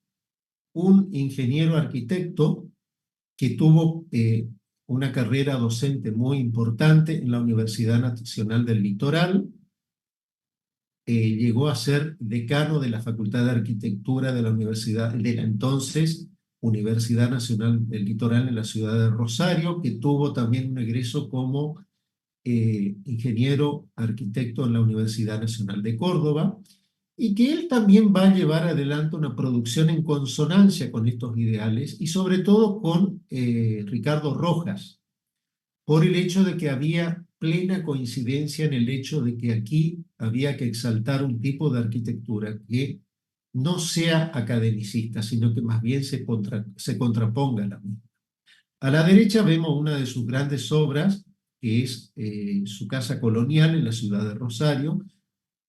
un ingeniero arquitecto que tuvo una carrera docente muy importante en la Universidad Nacional del Litoral. Llegó a ser decano de la Facultad de Arquitectura de la Universidad, de la entonces Universidad Nacional del Litoral en la ciudad de Rosario, que tuvo también un egreso como ingeniero arquitecto en la Universidad Nacional de Córdoba. y que él también va a llevar adelante una producción en consonancia con estos ideales y sobre todo con Ricardo Rojas, por el hecho de que había plena coincidencia en el hecho de que aquí había que exaltar un tipo de arquitectura que no sea academicista, sino que más bien se contraponga a la misma. A la derecha vemos una de sus grandes obras, que es su casa colonial en la ciudad de Rosario.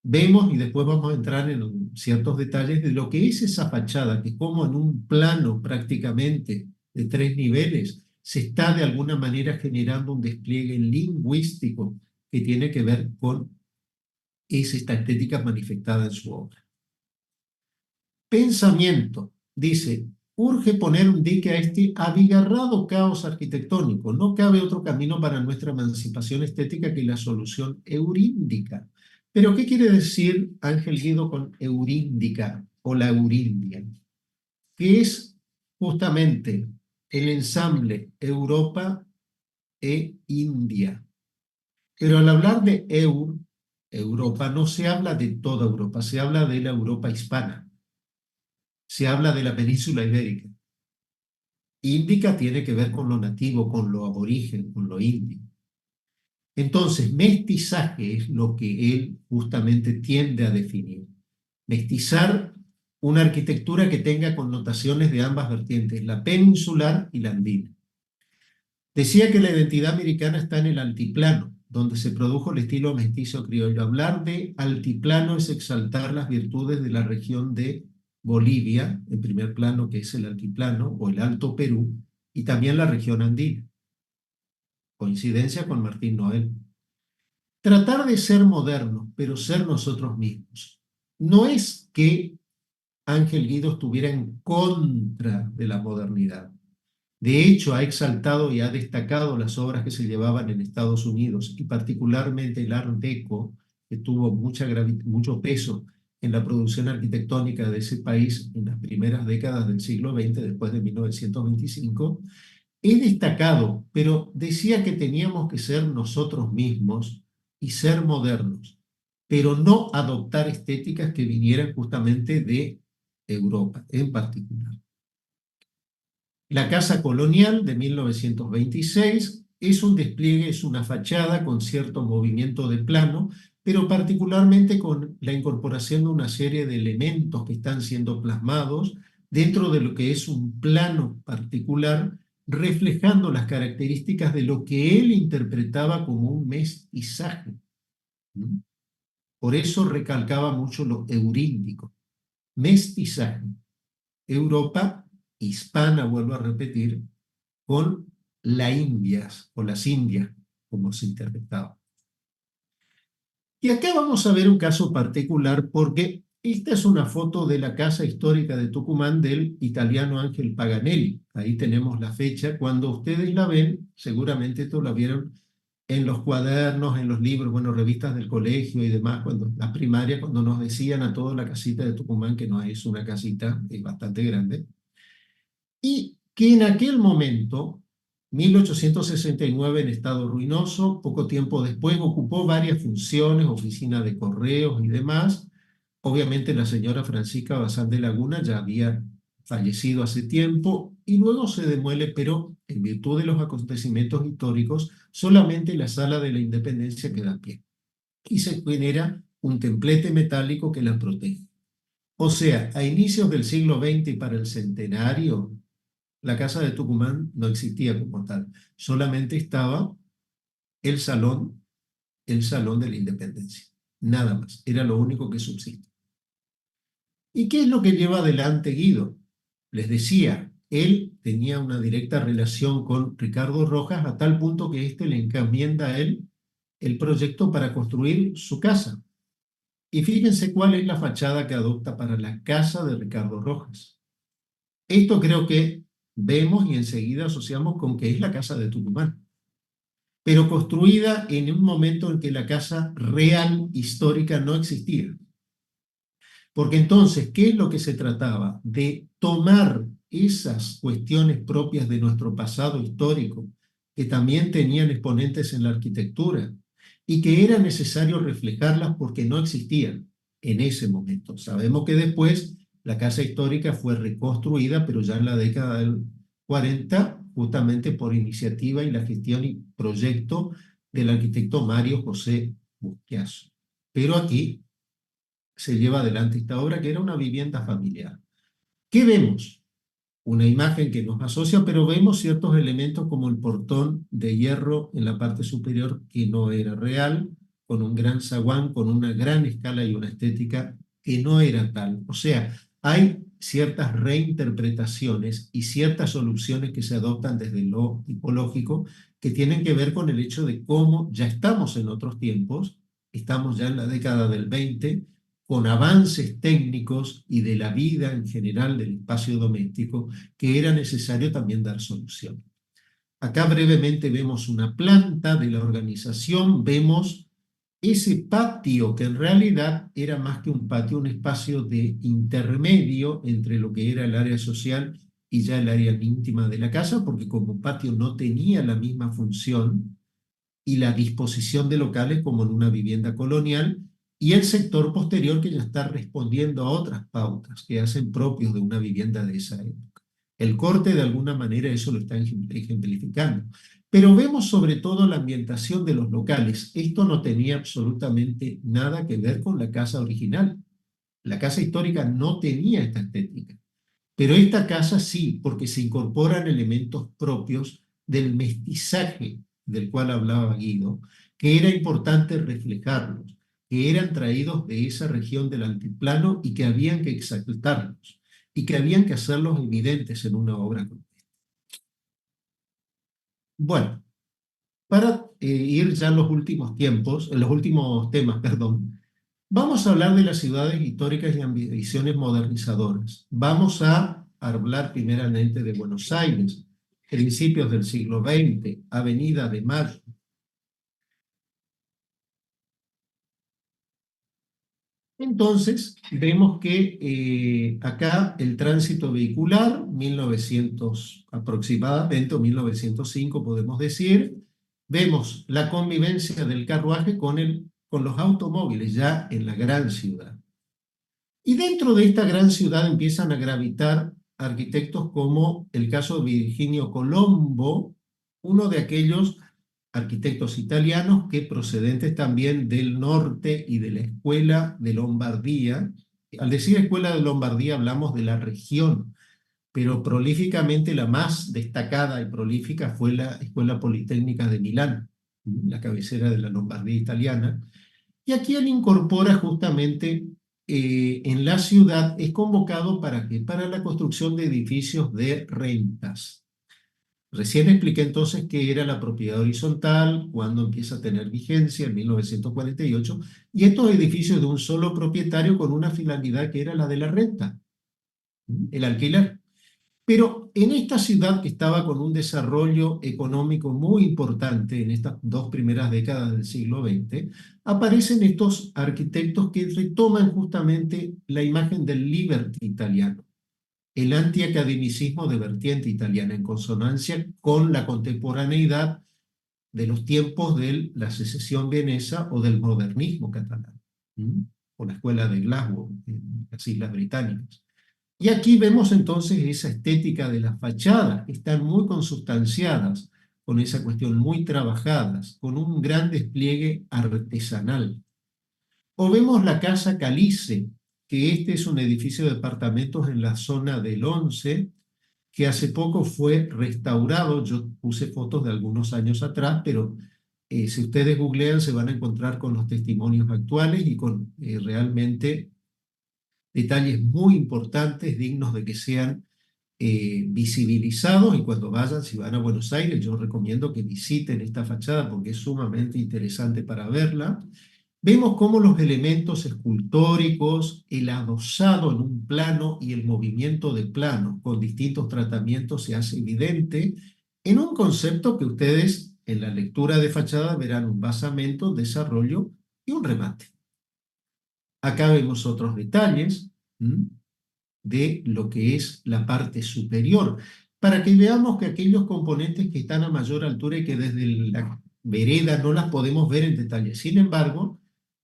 Vemos, y después vamos a entrar en ciertos detalles de lo que es esa fachada, que como en un plano prácticamente de 3 niveles, se está de alguna manera generando un despliegue lingüístico que tiene que ver con esta estética manifestada en su obra. Pensamiento. Dice, urge poner un dique a este abigarrado caos arquitectónico. No cabe otro camino para nuestra emancipación estética que la solución euríndica. Pero, ¿qué quiere decir Ángel Guido con euríndica o la eurindia? Que es justamente el ensamble Europa e India. Pero al hablar de Europa, no se habla de toda Europa, se habla de la Europa hispana. Se habla de la península ibérica. Índica tiene que ver con lo nativo, con lo aborigen, con lo indio. Entonces, mestizaje es lo que él justamente tiende a definir. Mestizar una arquitectura que tenga connotaciones de ambas vertientes, la peninsular y la andina. Decía que la identidad americana está en el altiplano, donde se produjo el estilo mestizo criollo. Hablar de altiplano es exaltar las virtudes de la región de Bolivia, en primer plano, que es el altiplano o el Alto Perú, y también la región andina. Coincidencia con Martín Noel. Tratar de ser modernos, pero ser nosotros mismos. No es que Ángel Guido estuviera en contra de la modernidad. De hecho, ha exaltado y ha destacado las obras que se llevaban en Estados Unidos, y particularmente el Art Deco, que tuvo mucho peso en la producción arquitectónica de ese país en las primeras décadas del siglo XX, después de 1925. He destacado, pero decía que teníamos que ser nosotros mismos y ser modernos, pero no adoptar estéticas que vinieran justamente de Europa en particular. La Casa Colonial de 1926 es un despliegue, es una fachada con cierto movimiento de plano, pero particularmente con la incorporación de una serie de elementos que están siendo plasmados dentro de lo que es un plano particular, reflejando las características de lo que él interpretaba como un mestizaje. Por eso recalcaba mucho lo euríndico. Mestizaje. Europa hispana, vuelvo a repetir, con las Indias, o las Indias, como se interpretaba. Y acá vamos a ver un caso particular, porque esta es una foto de la Casa Histórica de Tucumán del italiano Ángel Paganelli. Ahí tenemos la fecha. Cuando ustedes la ven, seguramente esto la vieron en los cuadernos, en los libros, bueno, revistas del colegio y demás, cuando la primaria, cuando nos decían a todos la casita de Tucumán, que no es una casita, es bastante grande, y que en aquel momento, 1869, en estado ruinoso, poco tiempo después ocupó varias funciones, oficina de correos y demás. Obviamente la señora Francisca Bazán de Laguna ya había fallecido hace tiempo y luego se demuele, pero en virtud de los acontecimientos históricos, solamente la Sala de la Independencia queda en pie. Y se genera un templete metálico que la protege. O sea, a inicios del siglo XX y para el centenario, la Casa de Tucumán no existía como tal. Solamente estaba el salón de la Independencia. Nada más. Era lo único que subsiste. ¿Y qué es lo que lleva adelante Guido? Les decía, él tenía una directa relación con Ricardo Rojas a tal punto que éste le encomienda a él el proyecto para construir su casa. Y fíjense cuál es la fachada que adopta para la casa de Ricardo Rojas. Esto creo que vemos y enseguida asociamos con que es la Casa de Tucumán, pero construida en un momento en que la casa real histórica no existía. Porque entonces, ¿qué es lo que se trataba? De tomar esas cuestiones propias de nuestro pasado histórico, que también tenían exponentes en la arquitectura, y que era necesario reflejarlas porque no existían. en ese momento. Sabemos que después la casa histórica fue reconstruida, pero ya en la década del 40, justamente por iniciativa y la gestión y proyecto del arquitecto Mario José Busquiazo. Pero aquí se lleva adelante esta obra, que era una vivienda familiar. ¿Qué vemos? Una imagen que nos asocia, pero vemos ciertos elementos como el portón de hierro en la parte superior que no era real, con un gran zaguán, con una gran escala y una estética que no era tal. O sea, hay ciertas reinterpretaciones y ciertas soluciones que se adoptan desde lo tipológico que tienen que ver con el hecho de cómo ya estamos en otros tiempos, estamos ya en la década del 20, con avances técnicos y de la vida en general del espacio doméstico, que era necesario también dar solución. Acá brevemente vemos una planta de la organización, vemos ese patio que en realidad era más que un patio, un espacio de intermedio entre lo que era el área social y ya el área íntima de la casa, porque como patio no tenía la misma función y la disposición de locales como en una vivienda colonial, y el sector posterior que ya está respondiendo a otras pautas que hacen propios de una vivienda de esa época. El corte de alguna manera eso lo está ejemplificando. Pero vemos sobre todo la ambientación de los locales. Esto no tenía absolutamente nada que ver con la casa original. La casa histórica no tenía esta estética. Pero esta casa sí, porque se incorporan elementos propios del mestizaje del cual hablaba Guido, que era importante reflejarlos, que eran traídos de esa región del altiplano y que habían que exaltarlos, y que habían que hacerlos evidentes en una obra como esta. Bueno, para ir ya en los últimos tiempos, en los últimos temas, perdón, vamos a hablar de las ciudades históricas y ambiciones modernizadoras. Vamos a hablar primeramente de Buenos Aires, principios del siglo XX, Avenida de Mayo. Entonces, vemos que acá el tránsito vehicular, 1900 aproximadamente, o 1905 podemos decir, vemos la convivencia del carruaje con los automóviles ya en la gran ciudad. Y dentro de esta gran ciudad empiezan a gravitar arquitectos como el caso de Virginio Colombo, uno de aquellos arquitectos italianos que procedentes también del norte y de la Escuela de Lombardía. Al decir Escuela de Lombardía hablamos de la región, pero prolíficamente la más destacada y prolífica fue la Escuela Politécnica de Milán, la cabecera de la Lombardía italiana. Y aquí él incorpora justamente en la ciudad, es convocado ¿para qué? Para la construcción de edificios de rentas. Recién expliqué entonces qué era la propiedad horizontal, cuándo empieza a tener vigencia, en 1948, y estos edificios de un solo propietario con una finalidad que era la de la renta, el alquiler. Pero en esta ciudad que estaba con un desarrollo económico muy importante en estas dos primeras décadas del siglo XX, aparecen estos arquitectos que retoman justamente la imagen del liberty italiano, el antiacademicismo de vertiente italiana, en consonancia con la contemporaneidad de los tiempos de la secesión vienesa o del modernismo catalán, o la escuela de Glasgow en las Islas Británicas. Y aquí vemos entonces esa estética de las fachadas, que están muy consustanciadas, con esa cuestión muy trabajadas, con un gran despliegue artesanal. O vemos la Casa Calice, que este es un edificio de departamentos en la zona del 11, que hace poco fue restaurado. Yo puse fotos de algunos años atrás, pero si ustedes googlean se van a encontrar con los testimonios actuales y con realmente detalles muy importantes, dignos de que sean visibilizados, y cuando vayan, si van a Buenos Aires, yo recomiendo que visiten esta fachada porque es sumamente interesante para verla. Vemos cómo los elementos escultóricos, el adosado en un plano y el movimiento de plano con distintos tratamientos se hace evidente en un concepto que ustedes en la lectura de fachada verán: un basamento, desarrollo y un remate. Acá vemos otros detalles de lo que es la parte superior, para que veamos que aquellos componentes que están a mayor altura y que desde la vereda no las podemos ver en detalle. Sin embargo,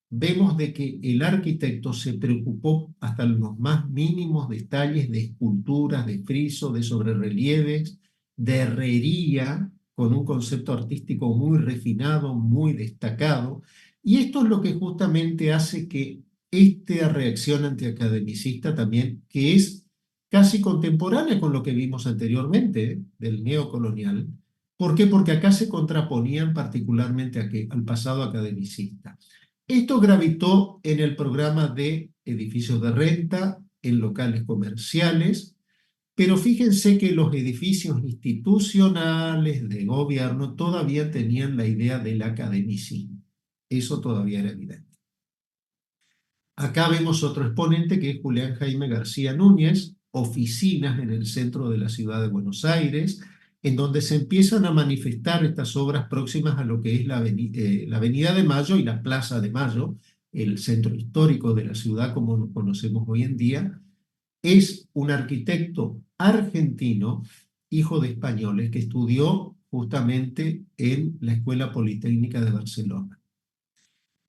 vemos de que el arquitecto se preocupó hasta los más mínimos detalles de esculturas, de friso, de sobrerrelieves, de herrería, con un concepto artístico muy refinado, muy destacado. Y esto es lo que justamente hace que esta reacción antiacademicista también, que es casi contemporánea con lo que vimos anteriormente, del neocolonial. ¿Por qué? Porque acá se contraponían particularmente al pasado academicista. Esto gravitó en el programa de edificios de renta, en locales comerciales, pero fíjense que los edificios institucionales de gobierno todavía tenían la idea del academicismo. Eso todavía era evidente. Acá vemos otro exponente que es Julián Jaime García Núñez, oficinas en el centro de la ciudad de Buenos Aires, en donde se empiezan a manifestar estas obras próximas a lo que es la Avenida de Mayo y la Plaza de Mayo, el centro histórico de la ciudad como lo conocemos hoy en día. Es un arquitecto argentino, hijo de españoles, que estudió justamente en la Escuela Politécnica de Barcelona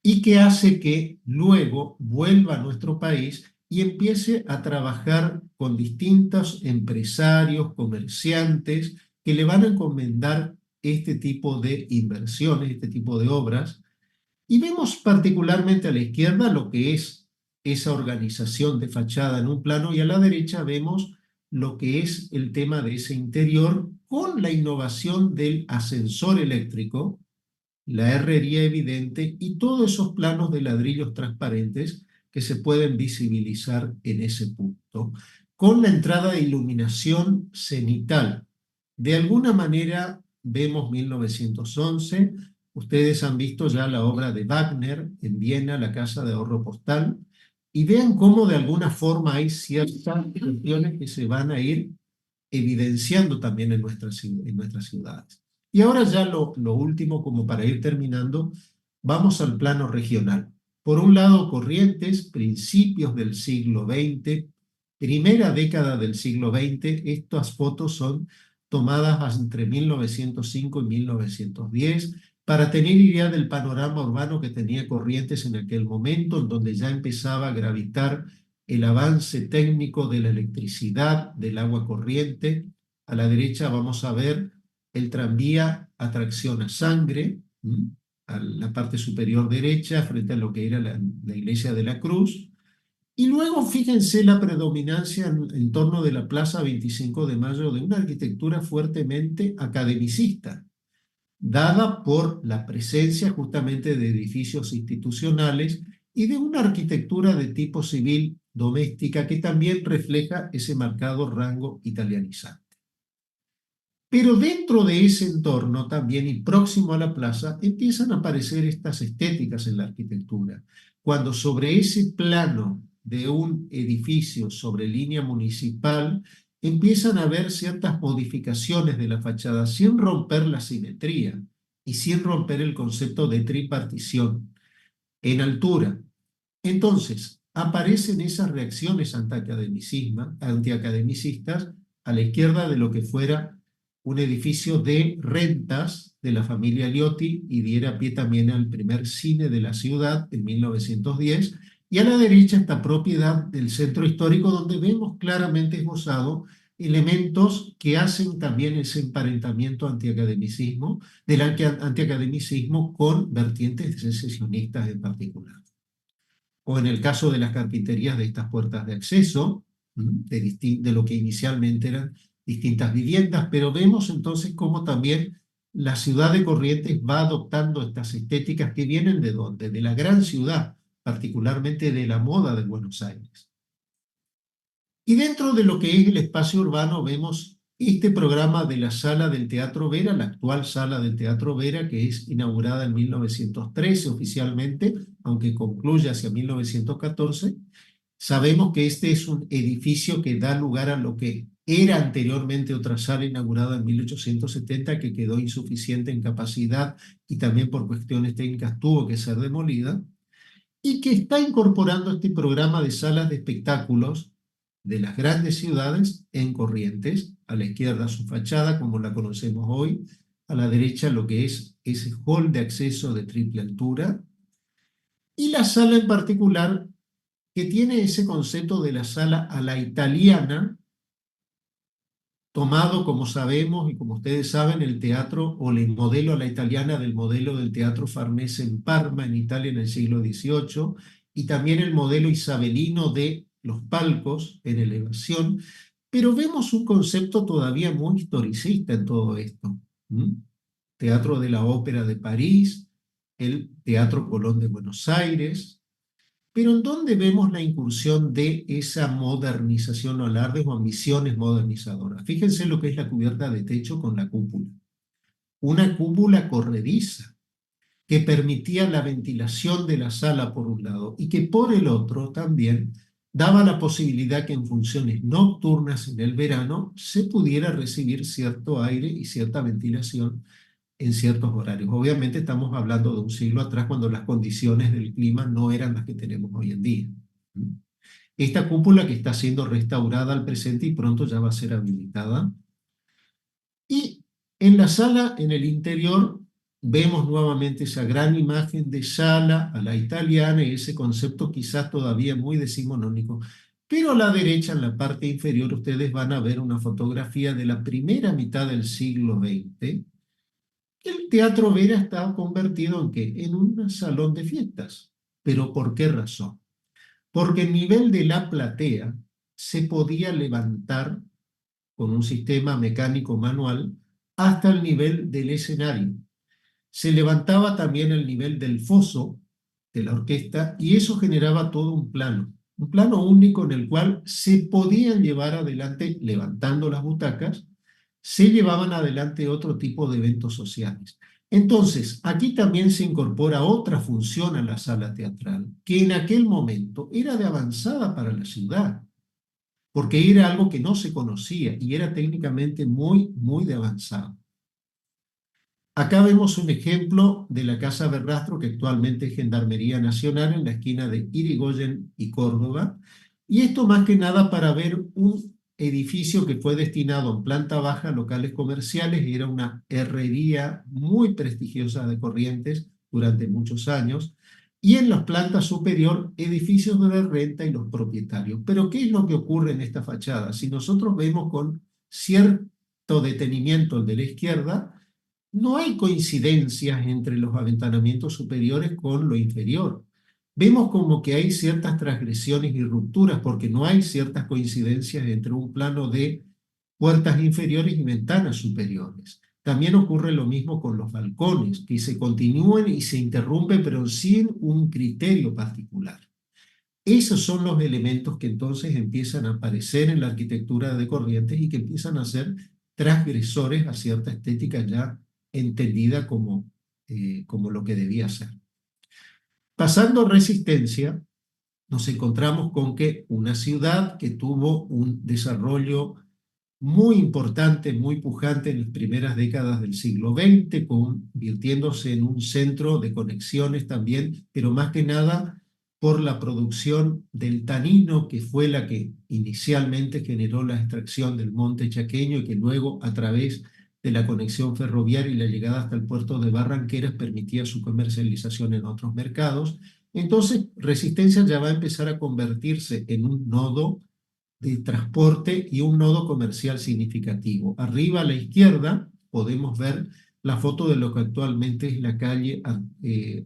y que hace que luego vuelva a nuestro país y empiece a trabajar con distintos empresarios, comerciantes, que le van a encomendar este tipo de inversiones, este tipo de obras. Y vemos particularmente a la izquierda lo que es esa organización de fachada en un plano y a la derecha vemos lo que es el tema de ese interior con la innovación del ascensor eléctrico, la herrería evidente y todos esos planos de ladrillos transparentes que se pueden visibilizar en ese punto, con la entrada de iluminación cenital. De alguna manera vemos 1911, ustedes han visto ya la obra de Wagner en Viena, la Casa de Ahorro Postal, y vean cómo de alguna forma hay ciertas cuestiones que se van a ir evidenciando también en nuestras ciudades. Y ahora ya lo último, como para ir terminando, vamos al plano regional. Por un lado, Corrientes, principios del siglo XX, primera década del siglo XX, estas fotos son tomadas entre 1905 y 1910, para tener idea del panorama urbano que tenía Corrientes en aquel momento, en donde ya empezaba a gravitar el avance técnico de la electricidad, del agua corriente. A la derecha vamos a ver el tranvía a tracción a sangre, a la parte superior derecha, frente a lo que era la iglesia de la Cruz. Y luego fíjense la predominancia en torno de la Plaza 25 de Mayo de una arquitectura fuertemente academicista, dada por la presencia justamente de edificios institucionales y de una arquitectura de tipo civil doméstica que también refleja ese marcado rango italianizante. Pero dentro de ese entorno también y próximo a la plaza empiezan a aparecer estas estéticas en la arquitectura, cuando sobre ese plano de un edificio sobre línea municipal empiezan a haber ciertas modificaciones de la fachada sin romper la simetría y sin romper el concepto de tripartición en altura. Entonces, aparecen esas reacciones antiacademicistas a la izquierda de lo que fuera un edificio de rentas de la familia Liotti y diera pie también al primer cine de la ciudad en 1910, y a la derecha esta propiedad del centro histórico donde vemos claramente esbozado elementos que hacen también ese emparentamiento del antiacademicismo con vertientes secesionistas en particular. O en el caso de las carpinterías de estas puertas de acceso, de lo que inicialmente eran distintas viviendas, pero vemos entonces cómo también la ciudad de Corrientes va adoptando estas estéticas que vienen ¿de dónde? De la gran ciudad, particularmente de la moda de Buenos Aires. Y dentro de lo que es el espacio urbano vemos este programa de la Sala del Teatro Vera, la actual Sala del Teatro Vera, que es inaugurada en 1913 oficialmente, aunque concluye hacia 1914. Sabemos que este es un edificio que da lugar a lo que era anteriormente otra sala inaugurada en 1870, que quedó insuficiente en capacidad y también por cuestiones técnicas tuvo que ser demolida, y que está incorporando este programa de salas de espectáculos de las grandes ciudades en Corrientes. A la izquierda su fachada, como la conocemos hoy, a la derecha lo que es ese hall de acceso de triple altura, y la sala en particular, que tiene ese concepto de la sala a la italiana, tomado, como sabemos y como ustedes saben, el teatro o el modelo a la italiana del modelo del Teatro Farnese en Parma, en Italia, en el siglo XVIII, y también el modelo isabelino de los palcos en elevación, pero vemos un concepto todavía muy historicista en todo esto. Teatro de la Ópera de París, el Teatro Colón de Buenos Aires, pero ¿en dónde vemos la incursión de esa modernización o alardes o ambiciones modernizadoras? Fíjense lo que es la cubierta de techo con la cúpula. Una cúpula corrediza que permitía la ventilación de la sala por un lado y que por el otro también daba la posibilidad que en funciones nocturnas en el verano se pudiera recibir cierto aire y cierta ventilación en ciertos horarios. Obviamente estamos hablando de un siglo atrás cuando las condiciones del clima no eran las que tenemos hoy en día. Esta cúpula que está siendo restaurada al presente y pronto ya va a ser habilitada. Y en la sala, en el interior, vemos nuevamente esa gran imagen de sala a la italiana y ese concepto quizás todavía muy decimonónico. Pero a la derecha, en la parte inferior, ustedes van a ver una fotografía de la primera mitad del siglo XX. El Teatro Vera está convertido ¿en qué? En un salón de fiestas. ¿Pero por qué razón? Porque el nivel de la platea se podía levantar con un sistema mecánico manual hasta el nivel del escenario. Se levantaba también el nivel del foso de la orquesta y eso generaba todo un plano único en el cual se podían llevar adelante, levantando las butacas, se llevaban adelante otro tipo de eventos sociales. Entonces, aquí también se incorpora otra función a la sala teatral, que en aquel momento era de avanzada para la ciudad, porque era algo que no se conocía y era técnicamente muy, muy de avanzado. Acá vemos un ejemplo de la Casa Verrastro, que actualmente es Gendarmería Nacional, en la esquina de Irigoyen y Córdoba. Y esto más que nada para ver un edificio que fue destinado en planta baja a locales comerciales y era una herrería muy prestigiosa de Corrientes durante muchos años. Y en la planta superior, edificios de renta y los propietarios. Pero ¿qué es lo que ocurre en esta fachada? Si nosotros vemos con cierto detenimiento el de la izquierda, no hay coincidencias entre los aventanamientos superiores con lo inferior. Vemos como que hay ciertas transgresiones y rupturas porque no hay ciertas coincidencias entre un plano de puertas inferiores y ventanas superiores. También ocurre lo mismo con los balcones, que se continúan y se interrumpen, pero sin un criterio particular. Esos son los elementos que entonces empiezan a aparecer en la arquitectura de Corrientes y que empiezan a ser transgresores a cierta estética ya entendida como lo que debía ser. Pasando Resistencia, nos encontramos con que una ciudad que tuvo un desarrollo muy importante, muy pujante en las primeras décadas del siglo XX, convirtiéndose en un centro de conexiones también, pero más que nada por la producción del tanino, que fue la que inicialmente generó la extracción del monte chaqueño y que luego, a través de la conexión ferroviaria y la llegada hasta el puerto de Barranqueras, permitía su comercialización en otros mercados. Entonces, Resistencia ya va a empezar a convertirse en un nodo de transporte y un nodo comercial significativo. Arriba a la izquierda podemos ver la foto de lo que actualmente es la calle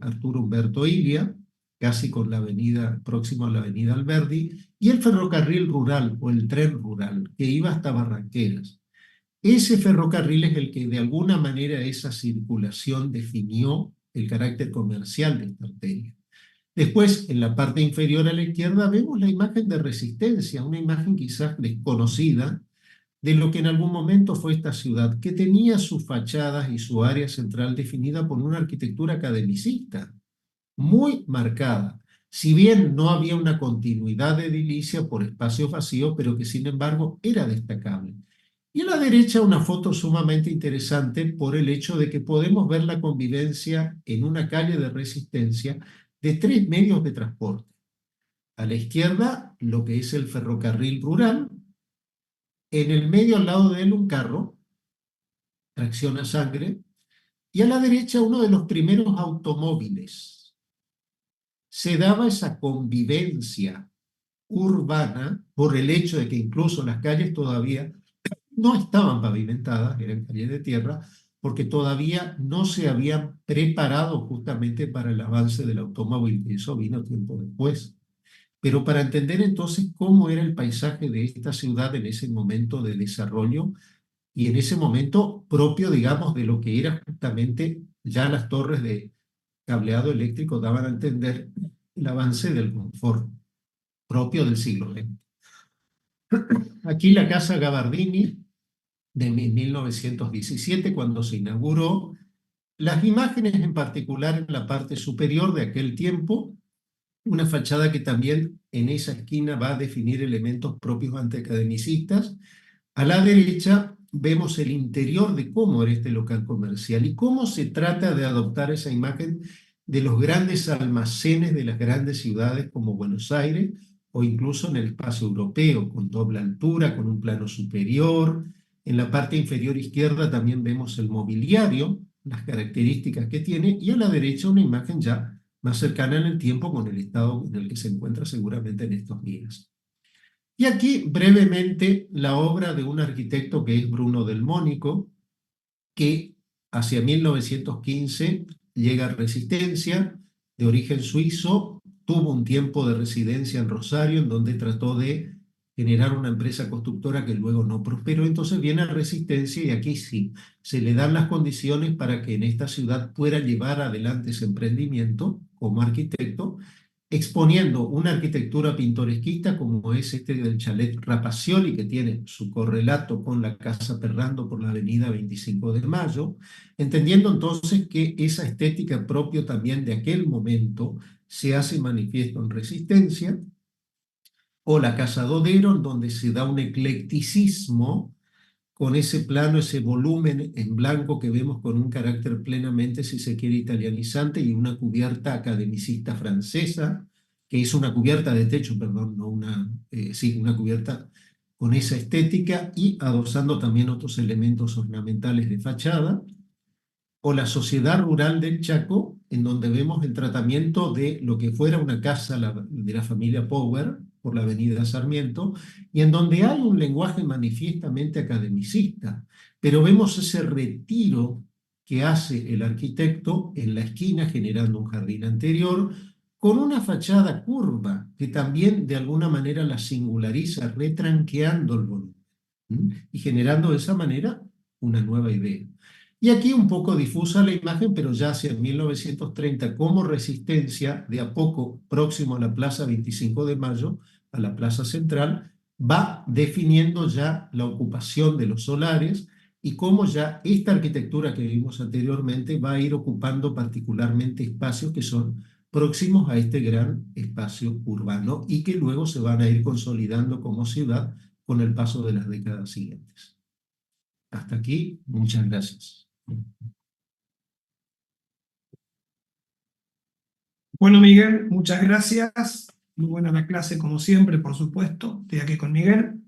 Arturo Humberto Ilia, casi con la avenida, próximo a la avenida Alberdi, y el ferrocarril rural o el tren rural que iba hasta Barranqueras. Ese ferrocarril es el que de alguna manera esa circulación definió el carácter comercial de esta arteria. Después, en la parte inferior a la izquierda, vemos la imagen de Resistencia, una imagen quizás desconocida de lo que en algún momento fue esta ciudad, que tenía sus fachadas y su área central definida por una arquitectura academicista, muy marcada. Si bien no había una continuidad de edilicia por espacios vacíos, pero que sin embargo era destacable. Y a la derecha una foto sumamente interesante por el hecho de que podemos ver la convivencia en una calle de Resistencia de tres medios de transporte. A la izquierda, lo que es el ferrocarril rural. En el medio, al lado de él, un carro, tracción a sangre. Y a la derecha, uno de los primeros automóviles. se daba esa convivencia urbana por el hecho de que incluso las calles todavía no estaban pavimentadas, eran calles de tierra, porque todavía no se habían preparado justamente para el avance del automóvil, y eso vino tiempo después. Pero para entender entonces cómo era el paisaje de esta ciudad en ese momento de desarrollo y en ese momento propio, digamos, de lo que era justamente ya las torres de cableado eléctrico daban a entender el avance del confort propio del siglo XX. Aquí la Casa Gabardini de 1917, cuando se inauguró, las imágenes en particular en la parte superior de aquel tiempo, una fachada que también en esa esquina va a definir elementos propios antiacademicistas. A la derecha vemos el interior de cómo era este local comercial y cómo se trata de adoptar esa imagen de los grandes almacenes de las grandes ciudades como Buenos Aires o incluso en el espacio europeo, con doble altura, con un plano superior. En la parte inferior izquierda también vemos el mobiliario, las características que tiene, y a la derecha una imagen ya más cercana en el tiempo con el estado en el que se encuentra seguramente en estos días. Y aquí brevemente la obra de un arquitecto que es Bruno del Mónico, que hacia 1915 llega a Resistencia, de origen suizo, tuvo un tiempo de residencia en Rosario, en donde trató de generar una empresa constructora que luego no prosperó, entonces viene a Resistencia y aquí sí, se le dan las condiciones para que en esta ciudad pueda llevar adelante ese emprendimiento como arquitecto, exponiendo una arquitectura pintoresquista como es este del chalet Rapacioli, que tiene su correlato con la Casa Perrando por la avenida 25 de Mayo, entendiendo entonces que esa estética propia también de aquel momento se hace manifiesto en Resistencia, o la Casa Dodero, en donde se da un eclecticismo con ese plano, ese volumen en blanco que vemos con un carácter plenamente, si se quiere, italianizante y una cubierta academicista francesa, que es una cubierta de techo, perdón, no una, sí, una cubierta con esa estética y adosando también otros elementos ornamentales de fachada, o la Sociedad Rural del Chaco, en donde vemos el tratamiento de lo que fuera una casa de la familia Power por la avenida Sarmiento, y en donde hay un lenguaje manifiestamente academicista, pero vemos ese retiro que hace el arquitecto en la esquina generando un jardín anterior, con una fachada curva que también de alguna manera la singulariza, retranqueando el volumen y generando de esa manera una nueva idea. Y aquí un poco difusa la imagen, pero ya hacia 1930, como Resistencia, de a poco, próximo a la Plaza 25 de Mayo, a la Plaza Central, va definiendo ya la ocupación de los solares y cómo ya esta arquitectura que vimos anteriormente va a ir ocupando particularmente espacios que son próximos a este gran espacio urbano y que luego se van a ir consolidando como ciudad con el paso de las décadas siguientes. Hasta aquí, muchas gracias. Bueno, Miguel, muchas gracias. Muy buena la clase, como siempre, por supuesto. Estoy aquí con Miguel.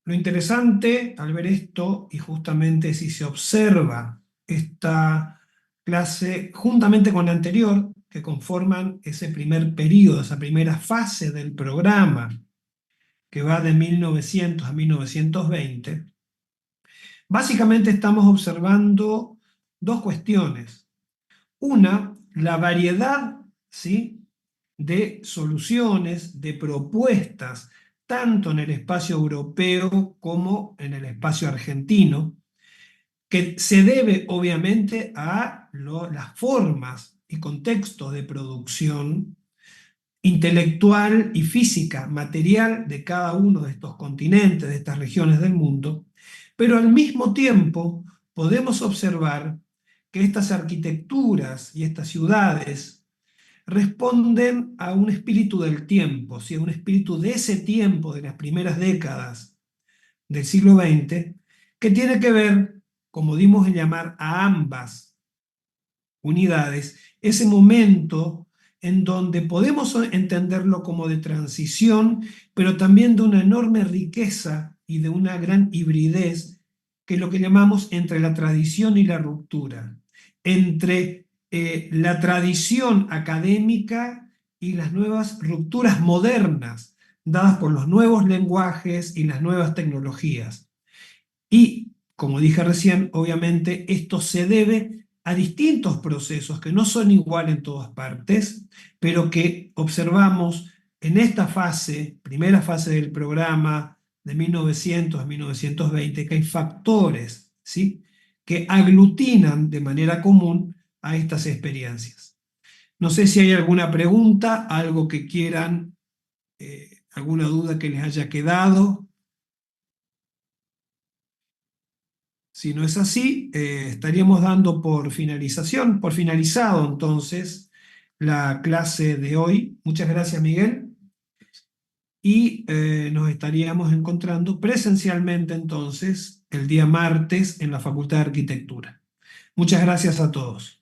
Lo interesante al ver esto, y justamente si se observa esta clase juntamente con la anterior, que conforman ese primer periodo, esa primera fase del programa, que va de 1900 a 1920, básicamente estamos observando dos cuestiones. Una, la variedad, ¿sí?, de soluciones, de propuestas, tanto en el espacio europeo como en el espacio argentino, que se debe obviamente a las formas y contextos de producción intelectual y física, material de cada uno de estos continentes, de estas regiones del mundo, pero al mismo tiempo podemos observar que estas arquitecturas y estas ciudades responden a un espíritu del tiempo, ¿sí?, a un espíritu de ese tiempo, de las primeras décadas del siglo XX, que tiene que ver, como dimos en llamar a ambas unidades, ese momento en donde podemos entenderlo como de transición, pero también de una enorme riqueza y de una gran hibridez, que es lo que llamamos entre la tradición y la ruptura, entre la tradición académica y las nuevas rupturas modernas dadas por los nuevos lenguajes y las nuevas tecnologías. Y, como dije recién, obviamente esto se debe a distintos procesos que no son igual en todas partes, pero que observamos en esta fase, primera fase del programa de 1900 a 1920, que hay factores, ¿sí?, que aglutinan de manera común a estas experiencias. No sé si hay alguna pregunta, algo que quieran, alguna duda que les haya quedado. Si no es así, estaríamos dando por finalizado entonces la clase de hoy. Muchas gracias, Miguel. Y nos estaríamos encontrando presencialmente entonces el día martes en la Facultad de Arquitectura. Muchas gracias a todos.